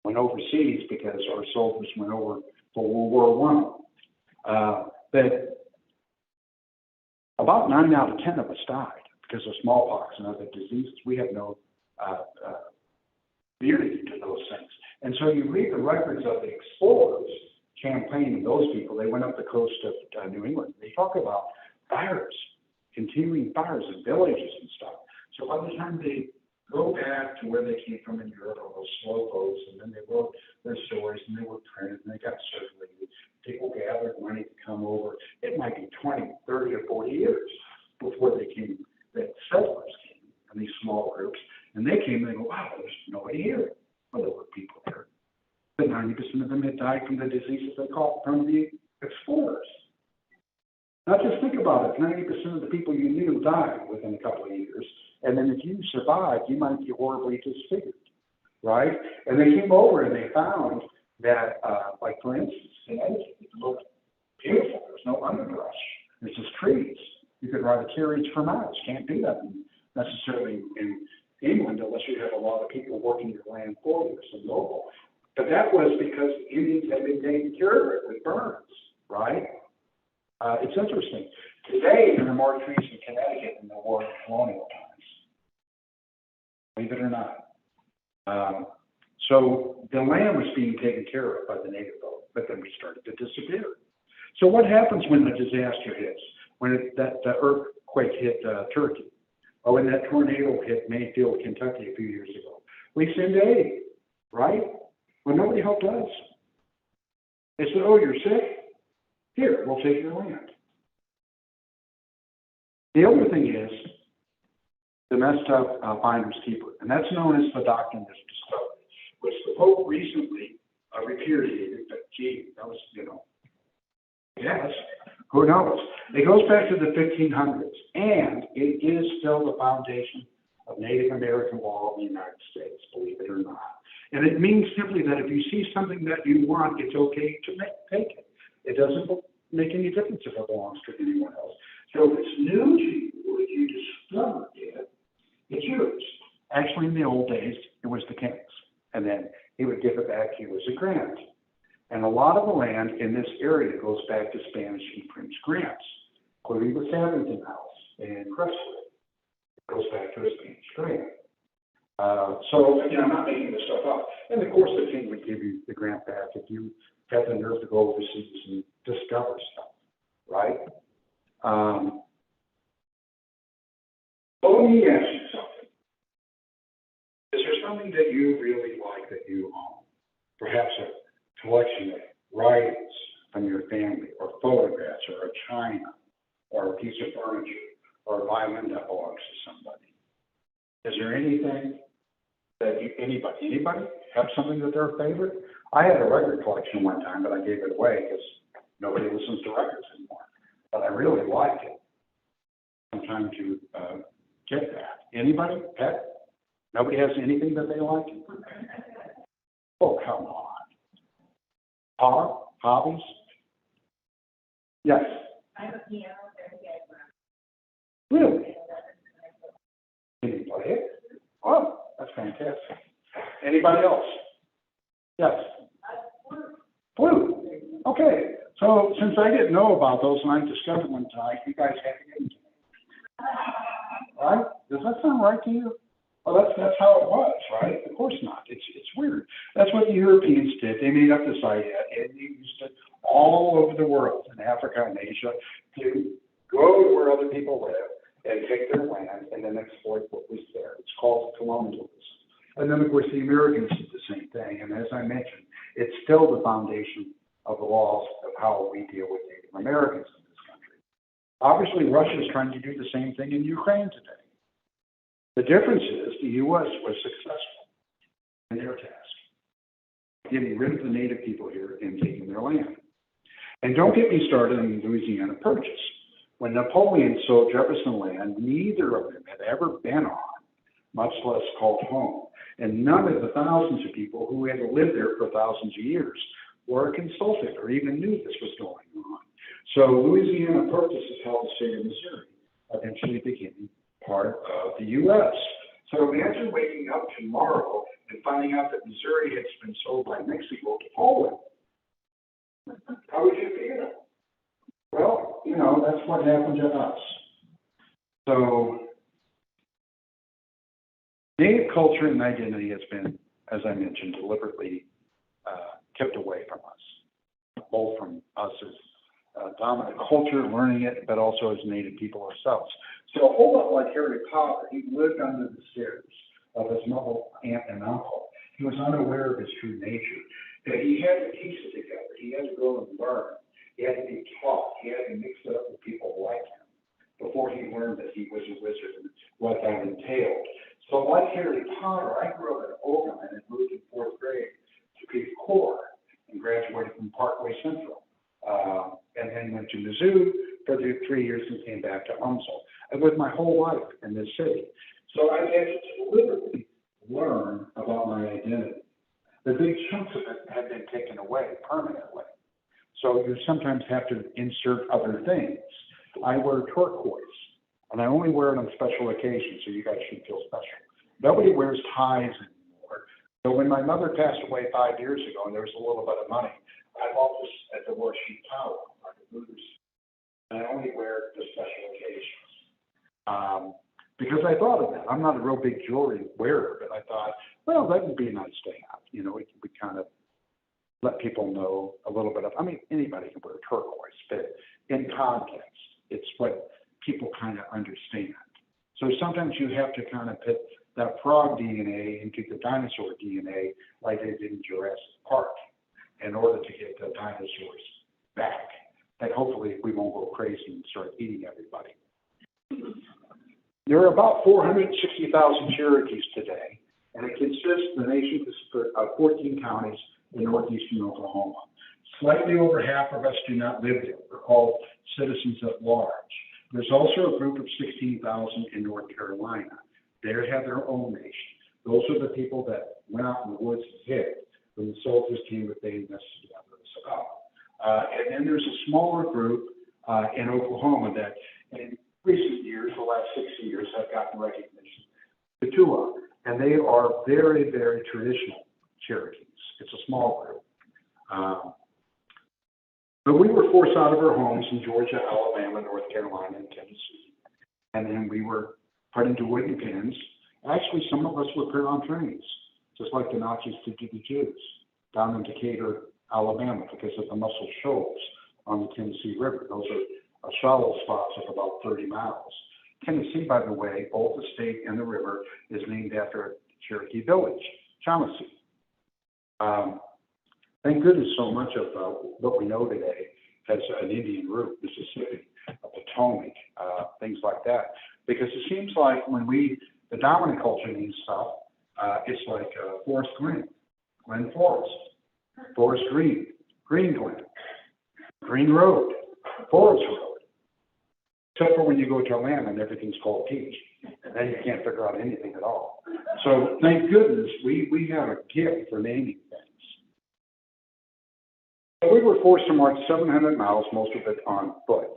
went overseas because our soldiers went over for World War I. But about 9 out of 10 of us died because of smallpox and other diseases. We have no immunity to those things. And so you read the records of the explorers, Champlain and those people, they went up the coast of New England. They talk about fires, continuing fires in villages and stuff. So by the time they go back to where they came from in Europe on those slow boats, and then they wrote their stories, and they were printed, and they got circulated. People gathered money to come over. It might be 20, 30, or 40 years before they came, that settlers came in these small groups. And they came and they go, wow, there's nobody here. Well, there were people there. But 90% of them had died from the diseases they caught from the explorers. Now just think about it. 90% of the people you knew died within a couple of years. And then if you survived, you might be horribly disfigured, right? And they came over and they found that, like for instance, Connecticut, it looked beautiful. There's no underbrush. There's just trees. You could ride a carriage for miles. Can't do that necessarily in England unless you have a lot of people working your land for you, so local. But that was because the Indians had been taking care of it with burns, right? It's interesting. Today, there are more trees in Connecticut than there were in colonial times. Believe it or not. So the land was being taken care of by the native folk, but then we started to disappear. So what happens when the disaster hits? When the earthquake hit Turkey? Or when that tornado hit Mayfield, Kentucky a few years ago? We send aid, right? Well, nobody helped us. They said, oh, you're sick? Here, we'll take your land. The other thing is the messed up finders keeper, and that's known as the doctrine of discovery, which the Pope recently repudiated. But gee, that was, yes, who knows? It goes back to the 1500s, and it is still the foundation of Native American law in the United States, believe it or not. And it means simply that if you see something that you want, it's okay to take it. It doesn't make any difference if it belongs to anyone else. So if it's new to you, or if you discover it, it's yours. Actually, in the old days, it was the king's, and then he would give it back to you as a grant. And a lot of the land in this area goes back to Spanish and French grants, including the Savington House in Crestwood. It goes back to a Spanish grant. So, I'm not making this stuff up. And of course, the king would give you the grant back if you had the nerve to go overseas and discover stuff, right? But let me ask you something. Is there something that you really like that you own. Perhaps a collection of writings from your family, or photographs, or a china, or a piece of furniture, or a violin that belongs to somebody. Is there anything that anybody have something that they're favorite? I had a record collection one time, but I gave it away because nobody listens to records anymore. But I really like it. I'm trying to get that. Anybody? Pet? Nobody has anything that they like? Oh, come on. Hobbies? Yes. I have a piano, Really? Can you play it? Oh, that's fantastic. Anybody else? Yes. Flute. Okay. So since I didn't know about those and I discovered one tonight, you guys have to get into it. Right? Does that sound right to you? Well, that's how it was, right? Of course not. It's weird. That's what the Europeans did. They made up this idea, and they used it all over the world, in Africa and Asia, to go to where other people live and take their land and then exploit what was there. It's called colonialism. And then, of course, the Americans did the same thing. And as I mentioned, it's still the foundation of the laws of how we deal with Native Americans in this country. Obviously, Russia is trying to do the same thing in Ukraine today. The difference is the U.S. was successful in their task, getting rid of the Native people here and taking their land. And don't get me started on the Louisiana Purchase. When Napoleon sold Jefferson land, neither of them had ever been on, much less called home. And none of the thousands of people who had lived there for thousands of years were consulted or even knew this was going on. So Louisiana Purchase is held the state of Missouri, eventually becoming part of the U.S. So imagine waking up tomorrow and finding out that Missouri has been sold by Mexico to Poland. How would you feel? Well, you know, that's what happened to us. So Native culture and identity has been, as I mentioned, deliberately kept away from us, both from us as dominant culture, learning it, but also as Native people ourselves. So a whole lot like Harry Potter, he lived under the stairs of his mother, aunt, and uncle. He was unaware of his true nature. That he had to piece it together. He had to go and learn. He had to be taught. He had to mix it up with people like him before he learned that he was a wizard and what that entailed. So like Harry Potter, I grew up in Oakland and moved in fourth grade to Peace Corps and graduated from Parkway Central. And then went to Mizzou for the 3 years and came back to Umsel. I lived my whole life in this city. So I had to deliberately learn about my identity. The big chunks of it have been taken away permanently. So you sometimes have to insert other things. I wear turquoise, and I only wear it on special occasions, so you guys should feel special. Nobody wears ties anymore. So when my mother passed away 5 years ago, and there was a little bit of money, I bought this at the war sheet towel, like a boots. And I only wear it for special occasions. Because I thought of that. I'm not a real big jewelry wearer, but I thought, well, that would be a nice day out. You know, we kind of let people know a little bit of, I mean, anybody can wear turquoise, but in context, it's what people kind of understand. So sometimes you have to kind of put that frog DNA into the dinosaur DNA like they did in Jurassic Park in order to get the dinosaurs back. And hopefully we won't go crazy and start eating everybody. There are about 460,000 Cherokees today, and it consists, the nation consists of 14 counties in northeastern Oklahoma. Slightly over half of us do not live there. We're called citizens at large. There's also a group of 16,000 in North Carolina. They have their own nation. Those are the people that went out in the woods and hid when the soldiers came with bayonets to gather us about. And then there's a smaller group in Oklahoma that in recent years, the last 60 years, have gotten recognition, the Tuac. And they are very, very traditional Cherokees. It's a small group. But we were forced out of our homes in Georgia, Alabama, North Carolina, and Tennessee. And then we were put into wooden pens. Actually, some of us were put on trains, just like the Nazis did to the Jews, down in Decatur, Alabama, because of the Muscle Shoals on the Tennessee River. Those are shallow spots of about 30 miles. Tennessee, by the way, both the state and the river, is named after a Cherokee village, Chamassee. Thank goodness so much of what we know today has an Indian root, Mississippi, Potomac, things like that. Because it seems like when the dominant culture means stuff, it's like Forest Green, Glen Forest, Forest Green, Green Glen, Green Road, Forest Road. Except for when you go to Atlanta and everything's called Peach, and then you can't figure out anything at all. So thank goodness we have a gift for naming things. So we were forced to march 700 miles, most of it on foot.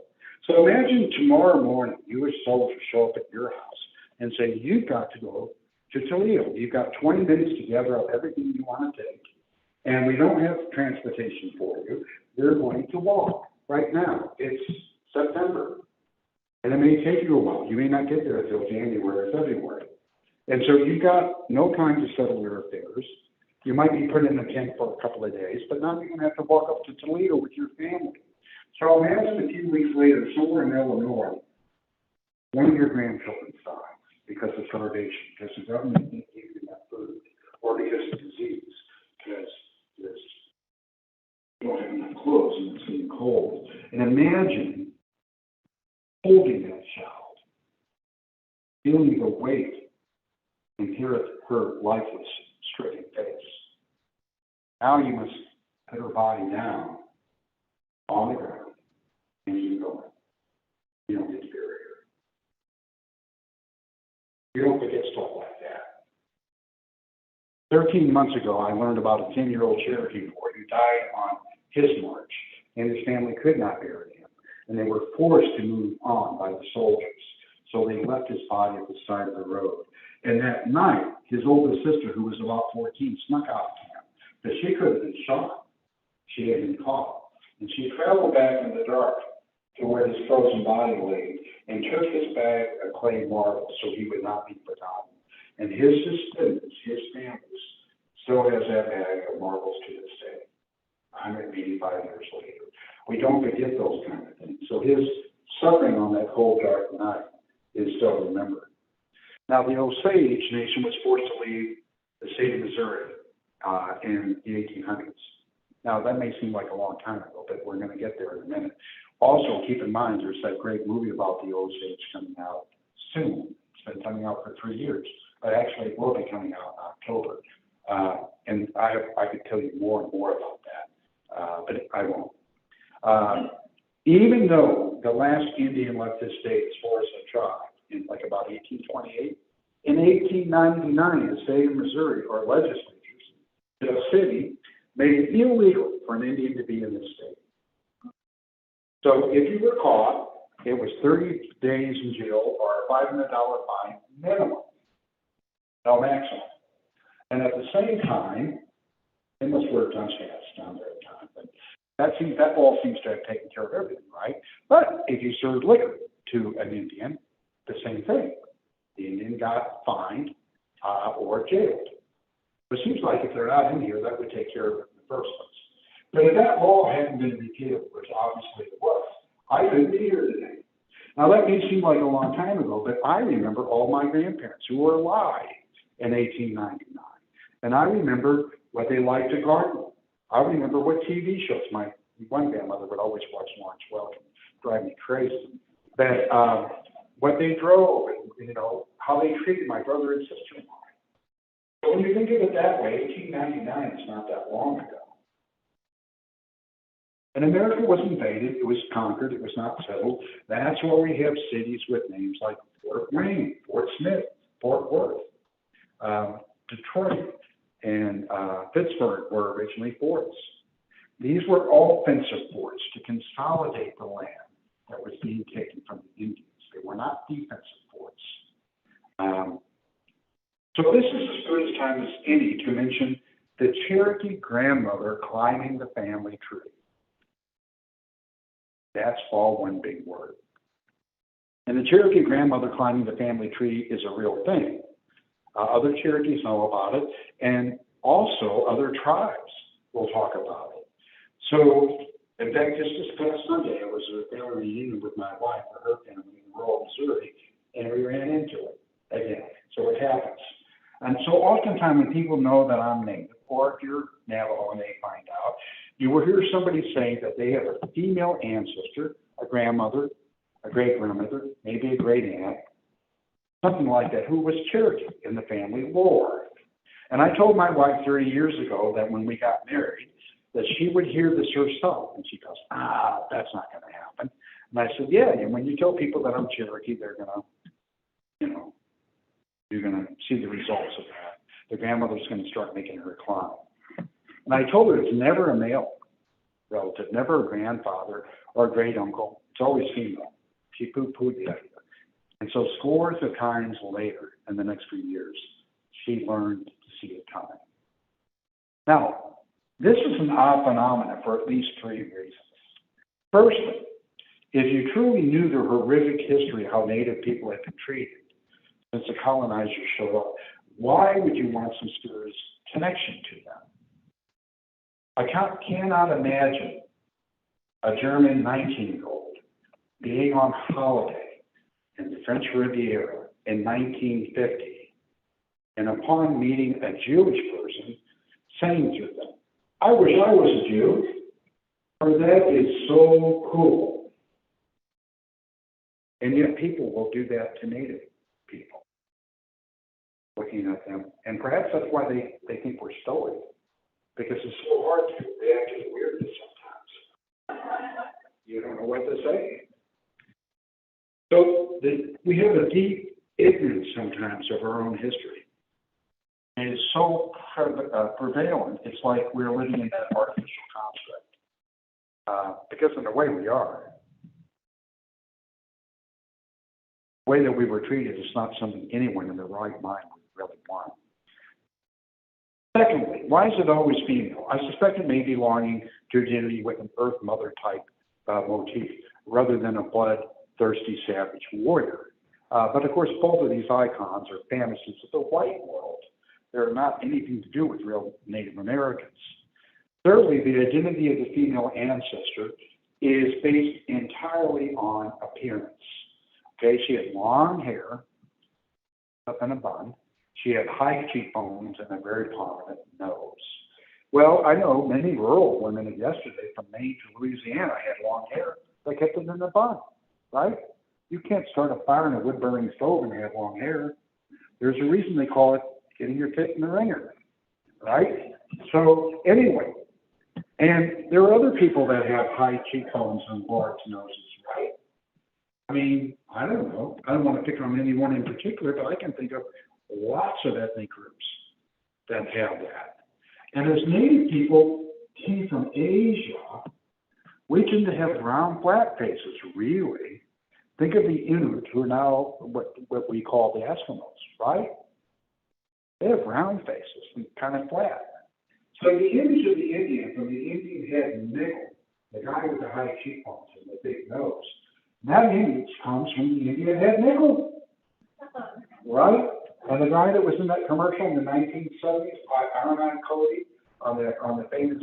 So imagine tomorrow morning, you as soldiers show up at your house and say, you've got to go to Toledo. You've got 20 minutes to gather up everything you want to take, and we don't have transportation for you. You're going to walk right now. It's September, and it may take you a while. You may not get there until January or February. And so you've got no time to settle your affairs. You might be put in a tent for a couple of days, but now you're going to have to walk up to Toledo with your family. So imagine a few weeks later, somewhere in Illinois, one of your grandchildren dies because of starvation, because the government didn't give you enough food, or because of disease, because you don't have enough clothes and it's getting cold. And imagine holding that child, feeling the weight, and hear her lifeless, stricken face. Now you must put her body down on the ground and keep going. You don't get to bury her. You don't forget stuff like that. 13 months ago, I learned about a 10-year-old Cherokee boy who died on his march, and his family could not bury him. And they were forced to move on by the soldiers. So they left his body at the side of the road. And that night, his older sister, who was about 14, snuck out to him. But she could have been shot. She had been caught. And she traveled back in the dark to where his frozen body lay and took his bag of clay marbles so he would not be forgotten. And his descendants, his families, still has that bag of marbles to this day, 185 years later. We don't forget those kind of things. So his suffering on that cold, dark night is still remembered. Now, the Osage Nation was forced to leave the state of Missouri in the 1800s. Now, that may seem like a long time ago, but we're going to get there in a minute. Also, keep in mind, there's that great movie about the Osage coming out soon. It's been coming out for 3 years, but actually it will be coming out in October. And I could tell you more and more about that, but I won't. Even though the last Indian left this state as far as a tribe in like about 1828, in 1899, the state of Missouri, or legislatures, the city, made it illegal for an Indian to be in this state. So if you were caught, it was 30 days in jail or a $500 fine minimum, no maximum. And at the same time, they must wear dunce hats down there at the time. But that all seems to have taken care of everything, right? But if you served liquor to an Indian, the same thing. The Indian got fined or jailed. It seems like if they're not in here, that would take care of it in the first place. But if that law hadn't been repealed, which obviously it was, I couldn't be here today. Now, that may seem like a long time ago, but I remember all my grandparents who were alive in 1899. And I remember what they liked to garden. I remember what TV shows. My one grandmother would always watch Lawrence Welk and drive me crazy. But what they drove and, how they treated my brother and sister-in-law. So when you think of it that way, 1899 is not that long ago. And America was invaded, it was conquered, it was not settled. That's why we have cities with names like Fort Wayne, Fort Smith, Fort Worth, Detroit, and Pittsburgh were originally forts. These were offensive forts to consolidate the land that was being taken from the Indians. They were not defensive forts. So this is as good a time as any to mention the Cherokee grandmother climbing the family tree. That's all one big word. And the Cherokee grandmother climbing the family tree is a real thing. Other Cherokees know about it, and also other tribes will talk about it. So, in fact, just this past Sunday, I was at a family reunion with my wife or her family in rural Missouri, and we ran into it again. So it happens. And so oftentimes when people know that I'm Native, or if you're Navajo and they find out, you will hear somebody say that they have a female ancestor, a grandmother, a great-grandmother, maybe a great-aunt, something like that, who was Cherokee in the family lore. And I told my wife 30 years ago that when we got married, that she would hear this herself. And she goes, that's not going to happen. And I said, yeah, and when you tell people that I'm Cherokee, they're going to, you're going to see the results of that. The grandmother's going to start making her climb. And I told her it's never a male relative, never a grandfather or a great uncle. It's always female. She poo-pooed the idea. And so scores of times later, in the next few years, she learned to see it coming. Now, this is an odd phenomenon for at least 3 reasons. Firstly, if you truly knew the horrific history of how Native people had been treated since the colonizers showed up, why would you want some serious connection to them? I cannot imagine a German 19-year-old being on holiday in the French Riviera in 1950, and upon meeting a Jewish person, saying to them, I wish I was a Jew, or that is so cool. And yet people will do that to Native people, looking at them. And perhaps that's why they think we're stoic, because it's so hard to react to the weirdness sometimes. You don't know what to say. So we have a deep ignorance sometimes of our own history. And it's so prevalent, it's like we're living in that artificial construct. Because in the way we are, the way that we were treated is not something anyone in their right mind would really want. Secondly, why is it always female? I suspect it may be belonging to identity with an Earth Mother type motif, rather than a bloodthirsty savage warrior. But of course, both of these icons are fantasies of the white world. They're not anything to do with real Native Americans. Thirdly, the identity of the female ancestor is based entirely on appearance. Okay, she had long hair up in a bun. She had high cheekbones and a very prominent nose. Well, I know many rural women of yesterday from Maine to Louisiana had long hair. They kept it in a bun, right? You can't start a fire in a wood-burning stove and have long hair. There's a reason they call it getting your tit in the ringer, right? So anyway, and there are other people that have high cheekbones and large noses, right? I mean, I don't know. I don't want to pick on anyone in particular, but I can think of lots of ethnic groups that have that. And as Native people came from Asia, we tend to have round, flat faces, really. Think of the Inuit, who are now what we call the Eskimos, right? They have round faces and kind of flat. So the image of the Indian, from the Indian head and nickel, the guy with the high cheekbones and the big nose, that image comes from the Indian head nickel, right? And the guy that was in that commercial in the 1970s, Iron Cody, on the famous,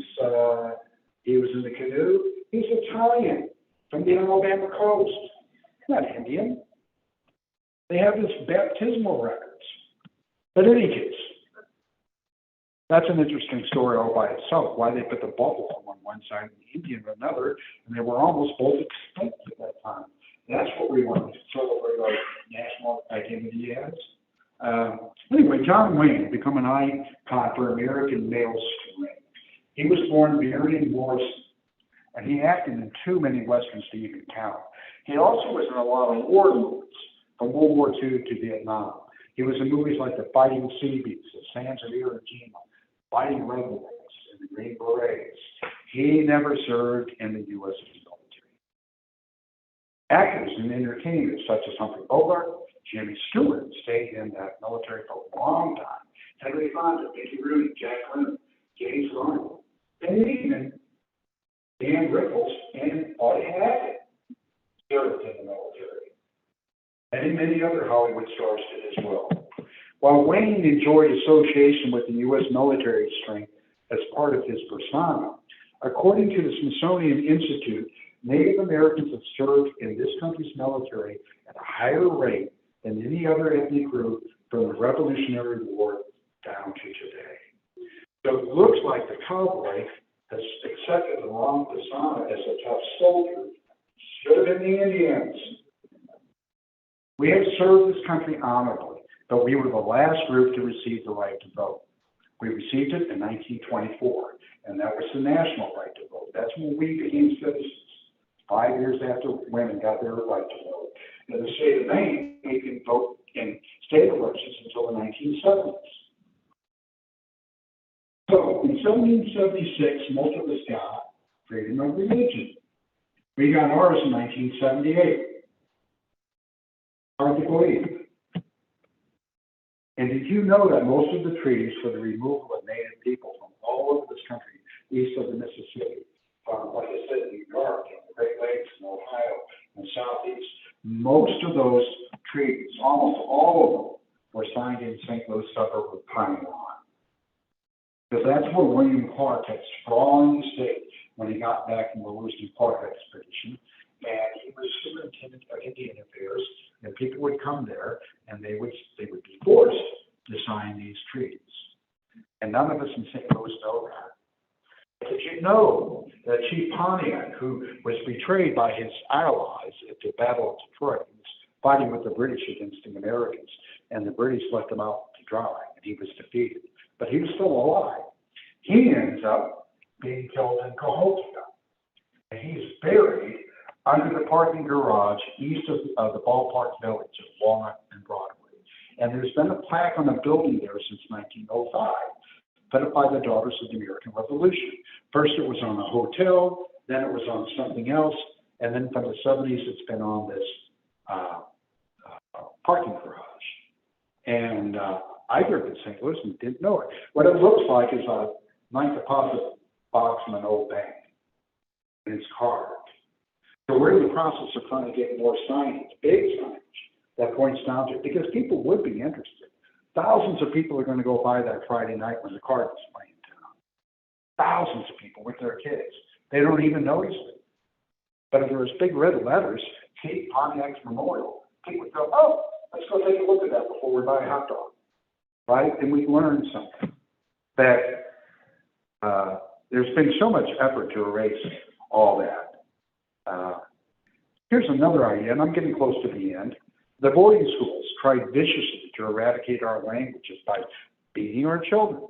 he was in the canoe, he's Italian from the Alabama coast, not Indian. They have this baptismal records. But in any case, that's an interesting story all by itself, why they put the buffalo on one side and the Indian on another, and they were almost both extinct at that time. That's what we want to celebrate our national identity as. Anyway, John Wayne had become an icon for American male strength. He was born Marion Morrison, and he acted in too many westerns to even count. He also was in a lot of war movies, from World War II to Vietnam. He was in movies like The Fighting Sea Beats, The Sands of Iwo Jima, Fighting Redwoods, and The Green Berets. He never served in the U.S. military. Actors and entertainers such as Humphrey Bogart, Jimmy Stewart stayed in that military for a long time. Henry Fonda, Mickey Rooney, Jack Lemmon, James Garner, and even Dan Rickles and Audie Hackett served in the military. And many other Hollywood stars did as well. While Wayne enjoyed association with the U.S. military strength as part of his persona, according to the Smithsonian Institute, Native Americans have served in this country's military at a higher rate than any other ethnic group from the Revolutionary War down to today. So it looks like the cowboy has accepted the wrong persona as a tough soldier. Should have been the Indians. We have served this country honorably, but we were the last group to receive the right to vote. We received it in 1924, and that was the national right to vote. That's when we became citizens. 5 years after women got their right to vote. In the state of Maine, we didn't vote in state elections until the 1970s. So in 1776, most of us got freedom of religion. We got ours in 1978. Hard to believe. And did you know that most of the treaties for the removal of Native people from all over this country, east of the Mississippi, from, like I said, New York, and the Great Lakes, and Ohio, and Southeast, most of those treaties, almost all of them, were signed in St. Louis suburb of Pine Lawn. Because that's where William Clark had sprawling the state when he got back from the Lewis and Clark expedition. And he was superintendent of Indian affairs, and people would come there, and they would be forced to sign these treaties. And none of us in St. Louis know that. Did you know that Chief Pontiac, who was betrayed by his allies at the Battle of Detroit, was fighting with the British against the Americans, and the British let him out to dry, and he was defeated. But he was still alive. He ends up being killed in Cahokia, and he's buried under the parking garage east of the ballpark village of Walnut and Broadway. And there's been a plaque on a building there since 1905, put up by the Daughters of the American Revolution. First it was on a hotel, then it was on something else, and then from the 70s it's been on this parking garage. And I grew up in St. Louis and didn't know it. What it looks like is a ninth deposit box from an old bank, and it's carved. So we're in the process of trying to get more signage, big signage, that points down to it, because people would be interested. Thousands of people are going to go by that Friday night when the Cardinals play in town. Thousands of people with their kids. They don't even notice it. But if there was big red letters, Chief Pontiac's Memorial, people would go, oh, let's go take a look at that before we buy a hot dog. Right? And we learned something. That there's been so much effort to erase all that. Here's another idea, and I'm getting close to the end. The boarding schools tried viciously to eradicate our languages by beating our children,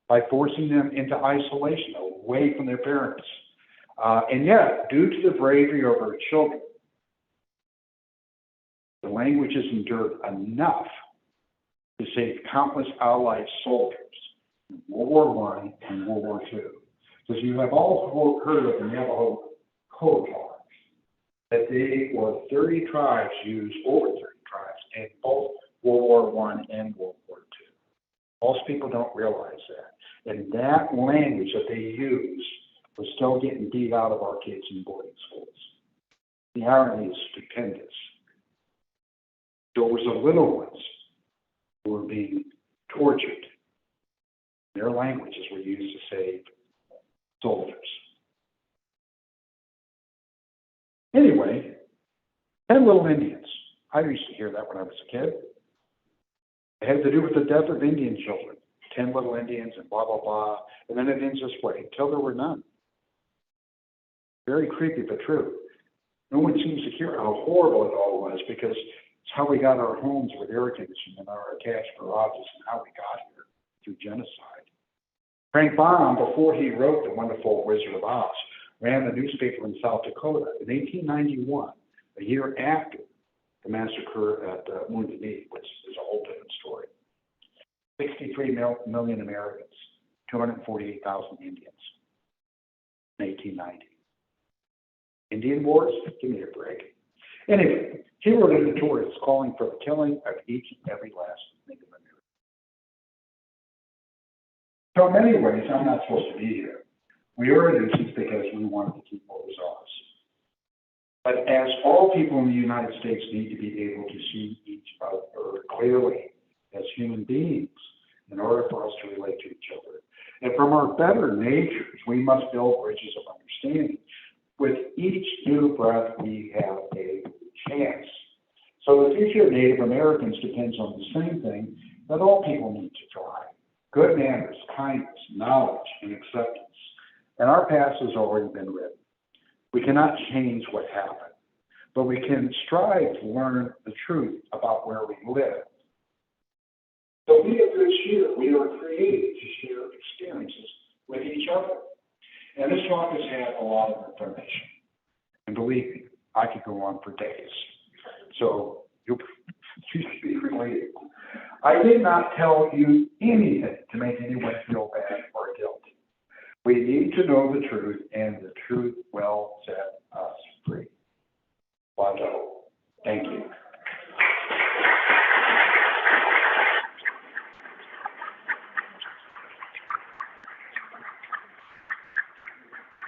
by forcing them into isolation, away from their parents. And yet, due to the bravery of our children, the languages endured enough to save countless Allied soldiers in World War I and World War II. Because you have all heard of the Navajo code laws, that they were 30 tribes used, over 30 tribes, in both World War I and World War II. Most people don't realize that. And that language that they used was still getting beat out of our kids in boarding schools. The irony is stupendous. There was the little ones who were being tortured. Their languages were used to save soldiers. Anyway, 10 little Indians. I used to hear that when I was a kid. It had to do with the death of Indian children. 10 little Indians and blah, blah, blah. And then it ends this way, until there were none. Very creepy, but true. No one seems to care how horrible it all was, because it's how we got our homes with air conditioning and our attached garages and how we got here through genocide. Frank Baum, before he wrote The Wonderful Wizard of Oz, ran a newspaper in South Dakota in 1891, a year after the massacre at Wounded Knee, which is a whole different story. 63 million Americans, 248,000 Indians in 1890. Indian wars? Give me a break. Anyway, he wrote editorials calling for the killing of each and every last Native American. So in many ways, I'm not supposed to be here. We are a nuisance because we wanted to keep what was ours. But as all people in the United States need to be able to see each other clearly as human beings in order for us to relate to each other. And from our better natures, we must build bridges of understanding. With each new breath, we have a chance. So the future of Native Americans depends on the same thing that all people need to try: good manners, kindness, knowledge, and acceptance. And our past has already been written. We cannot change what happened, but we can strive to learn the truth about where we live. So we are good here. We are created to share experiences with each other. And this talk has had a lot of information. And believe me, I could go on for days. So you'll be related. I did not tell you anything to make anyone feel bad or guilty. We need to know the truth, and the truth will set us free. Watto. Thank you.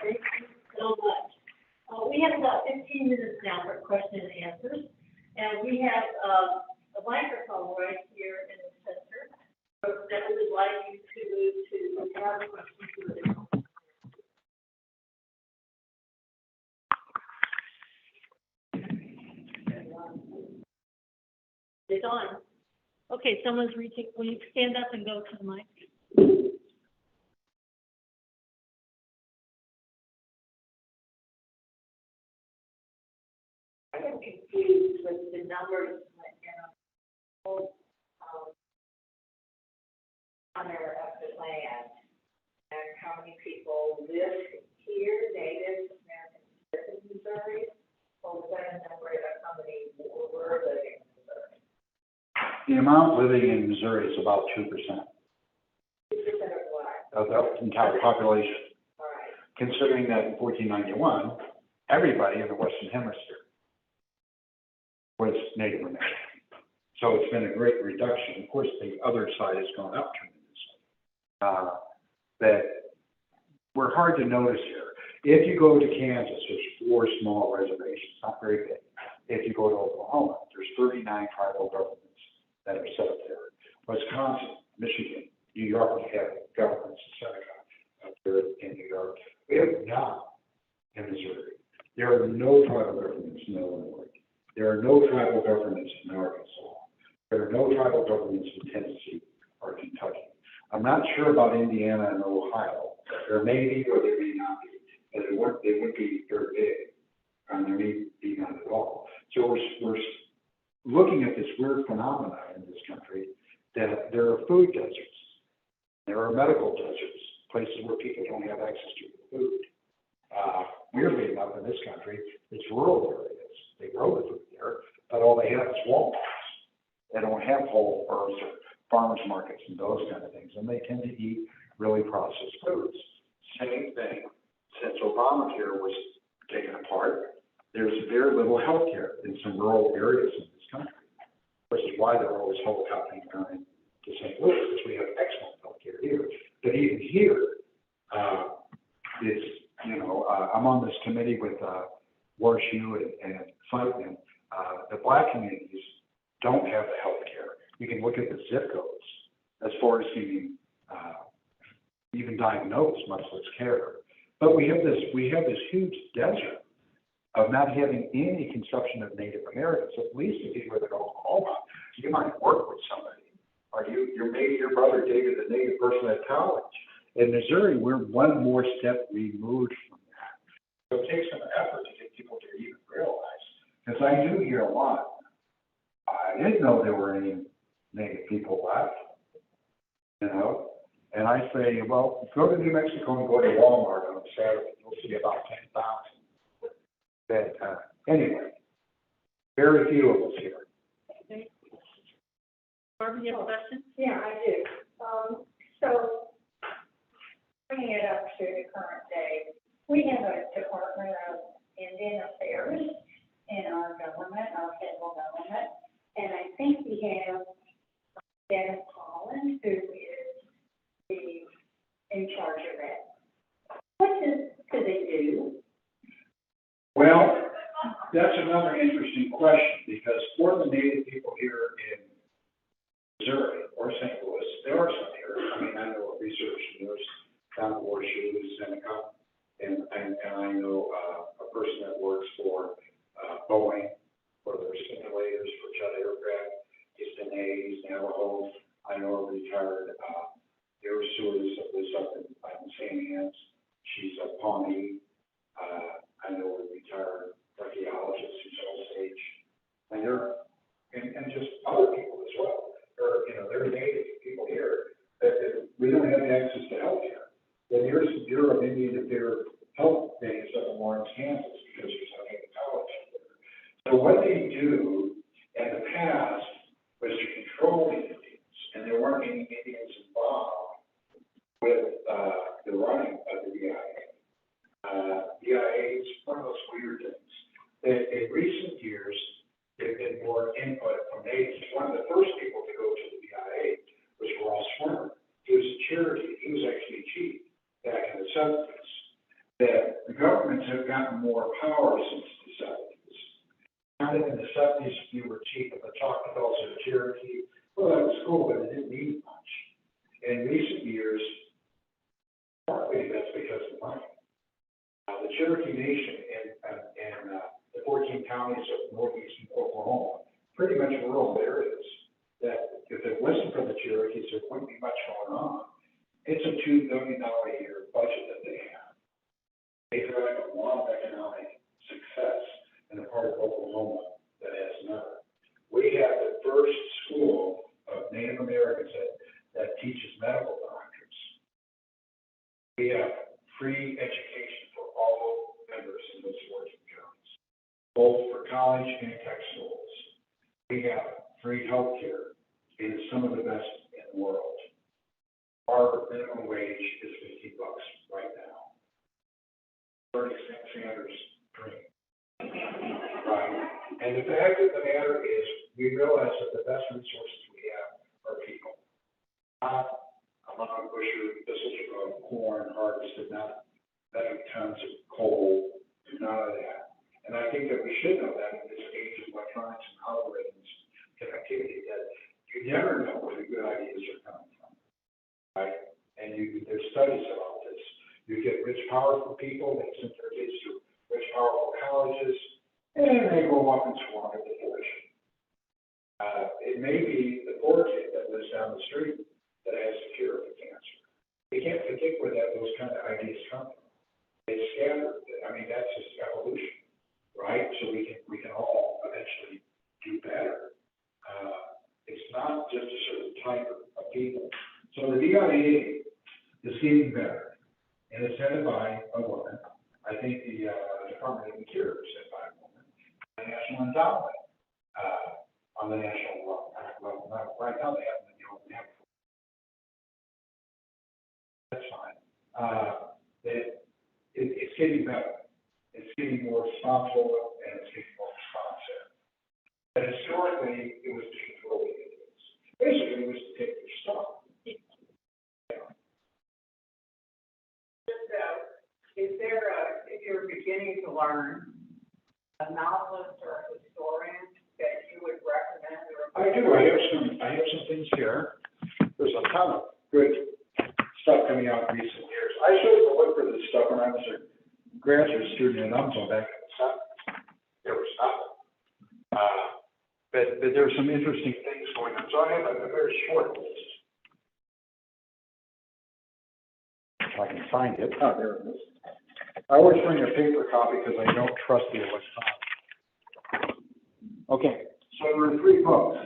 Thank you so much. We have about 15 minutes now for question and answers, and we have a microphone right here in the center that we would like you to move to have a question to the It's on. Okay, someone's reaching. Will you stand up and go to the mic? I am confused with the numbers on their land and how many people live here, native American in Missouri, or was that a number of how many were living in Missouri? The amount living in Missouri is about 2%. 2% of what? Of the entire population. All right. Considering that in 1491, everybody in the Western Hemisphere was Native American. So it's been a great reduction. Of course, the other side has gone up tremendously. That we're hard to notice here. If you go to Kansas, there's 4 small reservations, not very big. If you go to Oklahoma, there's 39 tribal governments that are set up there. Wisconsin, Michigan, New York have governments, Seneca up there in New York. We have none in Missouri. There are no tribal governments in Illinois. There are no tribal governments in Arkansas. There are no tribal governments in Tennessee or Kentucky. I'm not sure about Indiana and Ohio. There may be or there may not be. And they would be very big. And there may be none at all. So we're looking at this weird phenomenon in this country that there are food deserts. There are medical deserts, places where people don't have access to food. Weirdly enough, in this country, it's rural areas. They grow the food there, but all they have is Walmarts. They don't have whole earths or farmers markets and those kind of things, and they tend to eat really processed foods. Same thing. Since Obamacare was taken apart, there's very little health care in some rural areas in this country, which is why they're always helicoptering down to St. Louis, because we have excellent health care here. But even here, it's, I'm on this committee with Warshoe and Sept. The Black communities don't have the health care. You can look at the zip codes as far as being even diagnosed, much less care. But we have this huge desert of not having any conception of Native Americans. At least if you live in Oklahoma, you might work with somebody, or maybe your brother dated a Native person at college. In Missouri, we're one more step removed from that. So it takes some effort to get people to even realize, because I do hear a lot. I didn't know there were any Native people left, And I say, well, go to New Mexico and go to Walmart on Saturday. You'll see about 10,000. But anyway, very few of us here. Okay. Barbara, you have a question? Yeah, I do. So, bringing it up to the current day, we have a Department of Indian Affairs in our government, our federal government, and I think we have Dennis Holland, who is in charge of that. What do they do? Well, that's another interesting question, because for the Native people here in Missouri or St. Louis, there are some here. I mean, I know a research nurse down at Warshoe, Seneca, and I know a person that works for Boeing for their simulators for jet aircraft. He's been Navajo. I know a retired There was Sue that lives up in St. Anne's. She's a Pawnee. I know a retired archaeologist who's old age. And and just other people as well. There are native people here that we don't have access to health care. The nearest Bureau of Indian Affairs health thing is up in Lawrence, Kansas, because there's not any college up there. So what they do in the past was to control Indians, and there weren't any Indians involved with the running of the DIA. DIA is one of those weird things that in recent years there's been more input from natives. One of the first people to go to the DIA was Ross Swimmer. He was a Cherokee. He was actually chief back in the 70s. That the governments have gotten more power since the 70s. Kind of in the 70s, you were chief of the Choctaws or Cherokee. Well, that was cool, but it didn't mean much. In recent years, partly that's because of money. The Cherokee Nation and the 14 counties of northeastern Oklahoma, pretty much rural areas, that if it wasn't for the Cherokees, there wouldn't be much going on. It's a $2 billion a year budget that they have. They drive a lot of economic success in a part of Oklahoma that has none. We have the first school of Native Americans that teaches medical doctors. We have free education for all members in those 14 counties, both for college and tech schools. We have free health care. It is some of the best in the world. Our minimum wage is $50 right now. Bernie Sanders' dream. Right. And the fact of the matter is, we realize that the best resources we have are people. Not a lot of bushes of corn harvested, not many tons of coal, none of that. And I think that we should know that in this age of electronics and algorithms, connectivity, that you never know where the good ideas are coming from, right? And there's studies about this. You get rich, powerful people, they send their kids to rich, powerful colleges, and they grow up and squander the fortune. It may be the poor kid that lives down the street that has the cure for cancer. You can't predict where those kind of ideas come from. They scatter. I mean, that's just evolution, right? So we can all eventually do better. It's not just a certain type of people. So the DIA is getting better, and it's headed by a woman. I think the Department of Interior is headed by a woman. The National Endowment on the national level. Right now they haven't been able to have. That's fine. It's getting better. It's getting more responsible, and it's getting more responsive. But historically, it was to control the Indians. Basically, it was to take their stuff. Is there if you're beginning to learn, a novelist or a historian that you would recommend? I do. I have some things here. There's a ton of good stuff coming out in recent years. I should have looked for this stuff when I was a graduate student in Umzo back in the 70s. There was nothing. But there's some interesting things going on. So I have a very short list. If I can find it. Oh, there it is. I always bring a paper copy because I don't trust the electronic. Okay, so there are 3 books.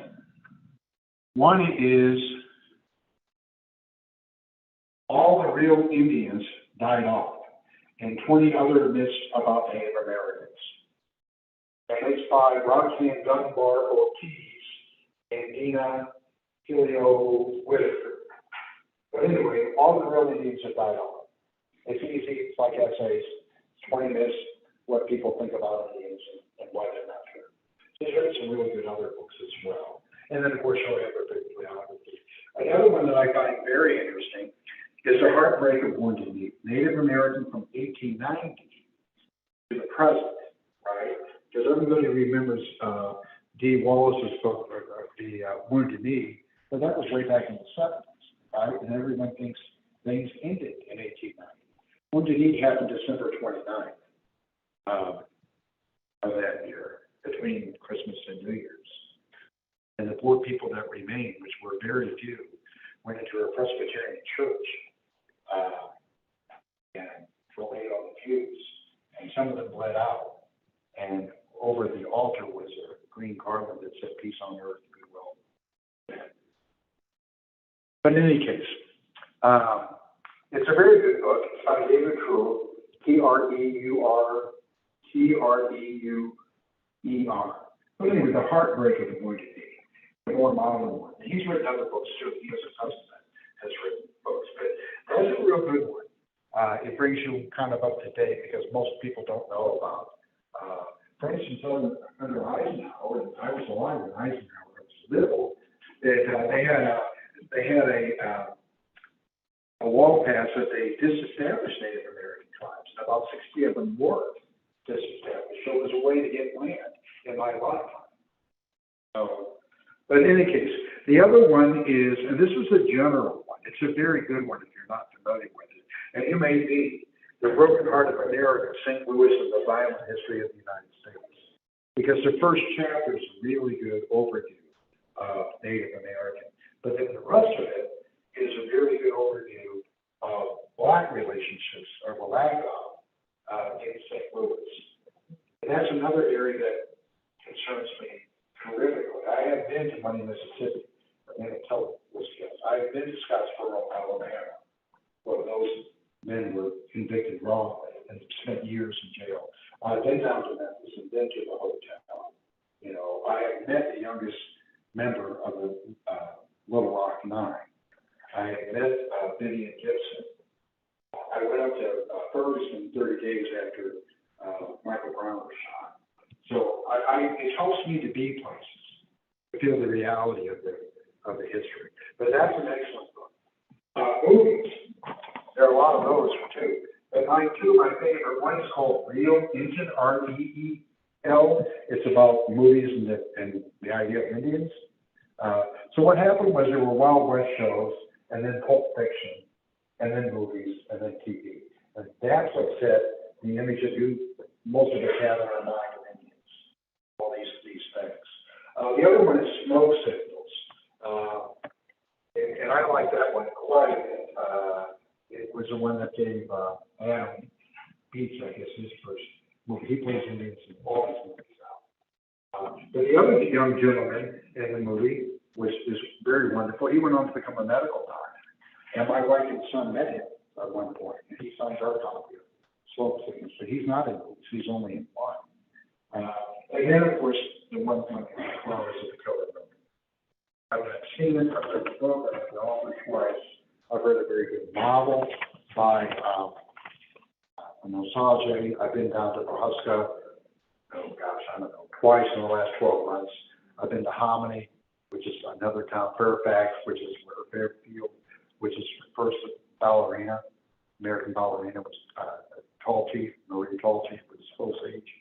One is All the Real Indians Died Off, and 20 Other Myths About Native Americans. And it's by Roxanne Dunbar Ortiz and Dina Helio Whitaker. But anyway, All the Real Indians Have Died Off. It's easy, it's like essays, 20 myths, what people think about Indians and why they're not here. So there's some really good other books as well. And then, of course, you'll have a bibliography. Another one that I find very interesting is The Heartbreak of Wounded Native American from 1890 to the present, right? Because everybody remembers D. Wallace's book, The Wounded Knee, but that was way back in the 70s, right? And everyone thinks things ended in 1890. Wounded Knee happened December 29th of that year, between Christmas and New Year's. And the poor people that remained, which were very few, went into a Presbyterian church, and laid on the pews, and some of them bled out. And over the altar was a green garland that said, "Peace on earth, goodwill." But in any case, it's a very good book. It's by David Treuer, Treuer. But anyway, the heartbreak of the Wounded Knee, the more modern one. And he's written other books too. He has a cousin that has written books, but that's a real good one. It brings you kind of up to date because most people don't know about. For instance, under Eisenhower, and I was alive when Eisenhower was little. They had a law passed that they disestablished Native American tribes, and about 60 of them were disestablished. So it was a way to get land in my lifetime. So, but in any case, the other one is, and this is a general one. It's a very good one if you're not familiar with it. And it may be The Broken Heart of America, St. Louis and the Violent History of the United States. Because the first chapter is a really good overview of Native American. But then the rest of it is a very good overview of Black relationships, or the lack of, in St. Louis. And that's another area that concerns me terrifically. I have been to Money, Mississippi, Manitoba, Wisconsin. I have been to Scottsboro, Alabama, where those men were convicted wrongly and spent years in jail. I've been down to Memphis and been to the hotel. You know, I have met the youngest member of the Little Rock Nine. I have met Vivian Gibson. I went up to Ferguson 30 days after Michael Brown was shot. So it helps me to be places, to feel the reality of the history. But that's an excellent book. Movies, there are a lot of those too. But two of my favorite, one is called Real Indian, R-E-E-L. It's about movies and the idea of Indians. So what happened was there were Wild West shows, and then Pulp Fiction, and then movies, and then TV. And that's what set the image that most of us have in our mind of Indians, all these things. The other one is Smoke Signals. And I like that one quite a bit. It was the one that gave Adam Beats, I guess, his first movie. He plays Indians in all his movies now. But the other young gentleman in the movie is very wonderful. He went on to become a medical doctor. And my wife and son met him at one point, and he signed our copy of Smoke Signals. But he's not in movies, he's only in one. And then, of course, the one thing Flowers of the Color movie. I've seen it, I've read the book, I've read the author twice. I've read a very good novel by Nosage. I've been down to Pahuska, twice in the last 12 months. I've been to Hominy, which is another town, Fairfax, which is Fairfield, which is the first ballerina, American ballerina, was Tall Chief, Marie Tall Chief, with Osage.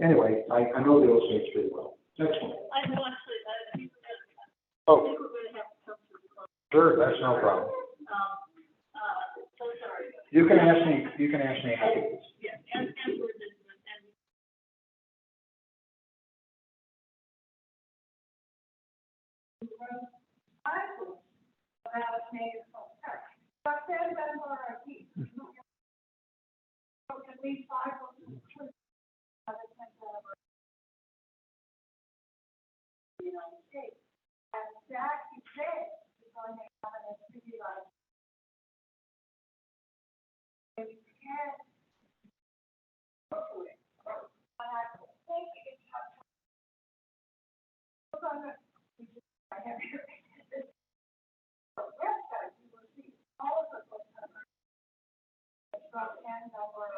Anyway, I know the Osage pretty well. Next one. I know actually, Oh, we're going to have to come to the close. sure, that's no problem. So sorry. You can ask me afterwards. Yeah, and we're just, about native culture. So I said that's all right. So can we find the United States? And that he said is going to have a city like we can hopefully. And I think it's I have here. Website, you will see all of the books from Canada or